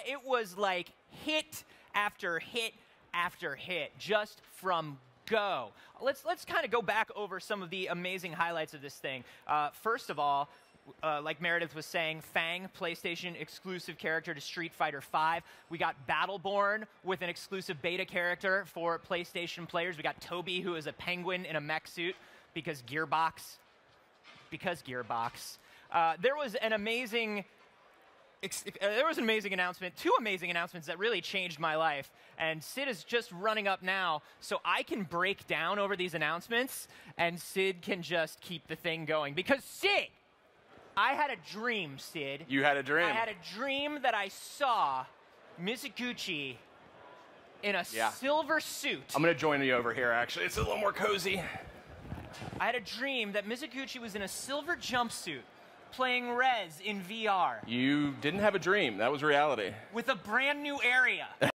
It was like hit after hit after hit, just from go. Let's kind of go back over some of the amazing highlights of this thing. First of all, like Meredith was saying, Fang, PlayStation exclusive character to Street Fighter V. We got Battleborn with an exclusive beta character for PlayStation players. We got Toby, who is a penguin in a mech suit because Gearbox. There was an amazing announcement, two amazing announcements that really changed my life. And Sid is just running up now, so I can break down over these announcements, and Sid can just keep the thing going. Because Sid, I had a dream, Sid. You had a dream. I had a dream that I saw Mizuguchi in a silver suit. I'm going to join you over here, actually. It's a little more cozy. I had a dream that Mizuguchi was in a silver jumpsuit playing Rez in VR. You didn't have a dream. That was reality. With a brand new area.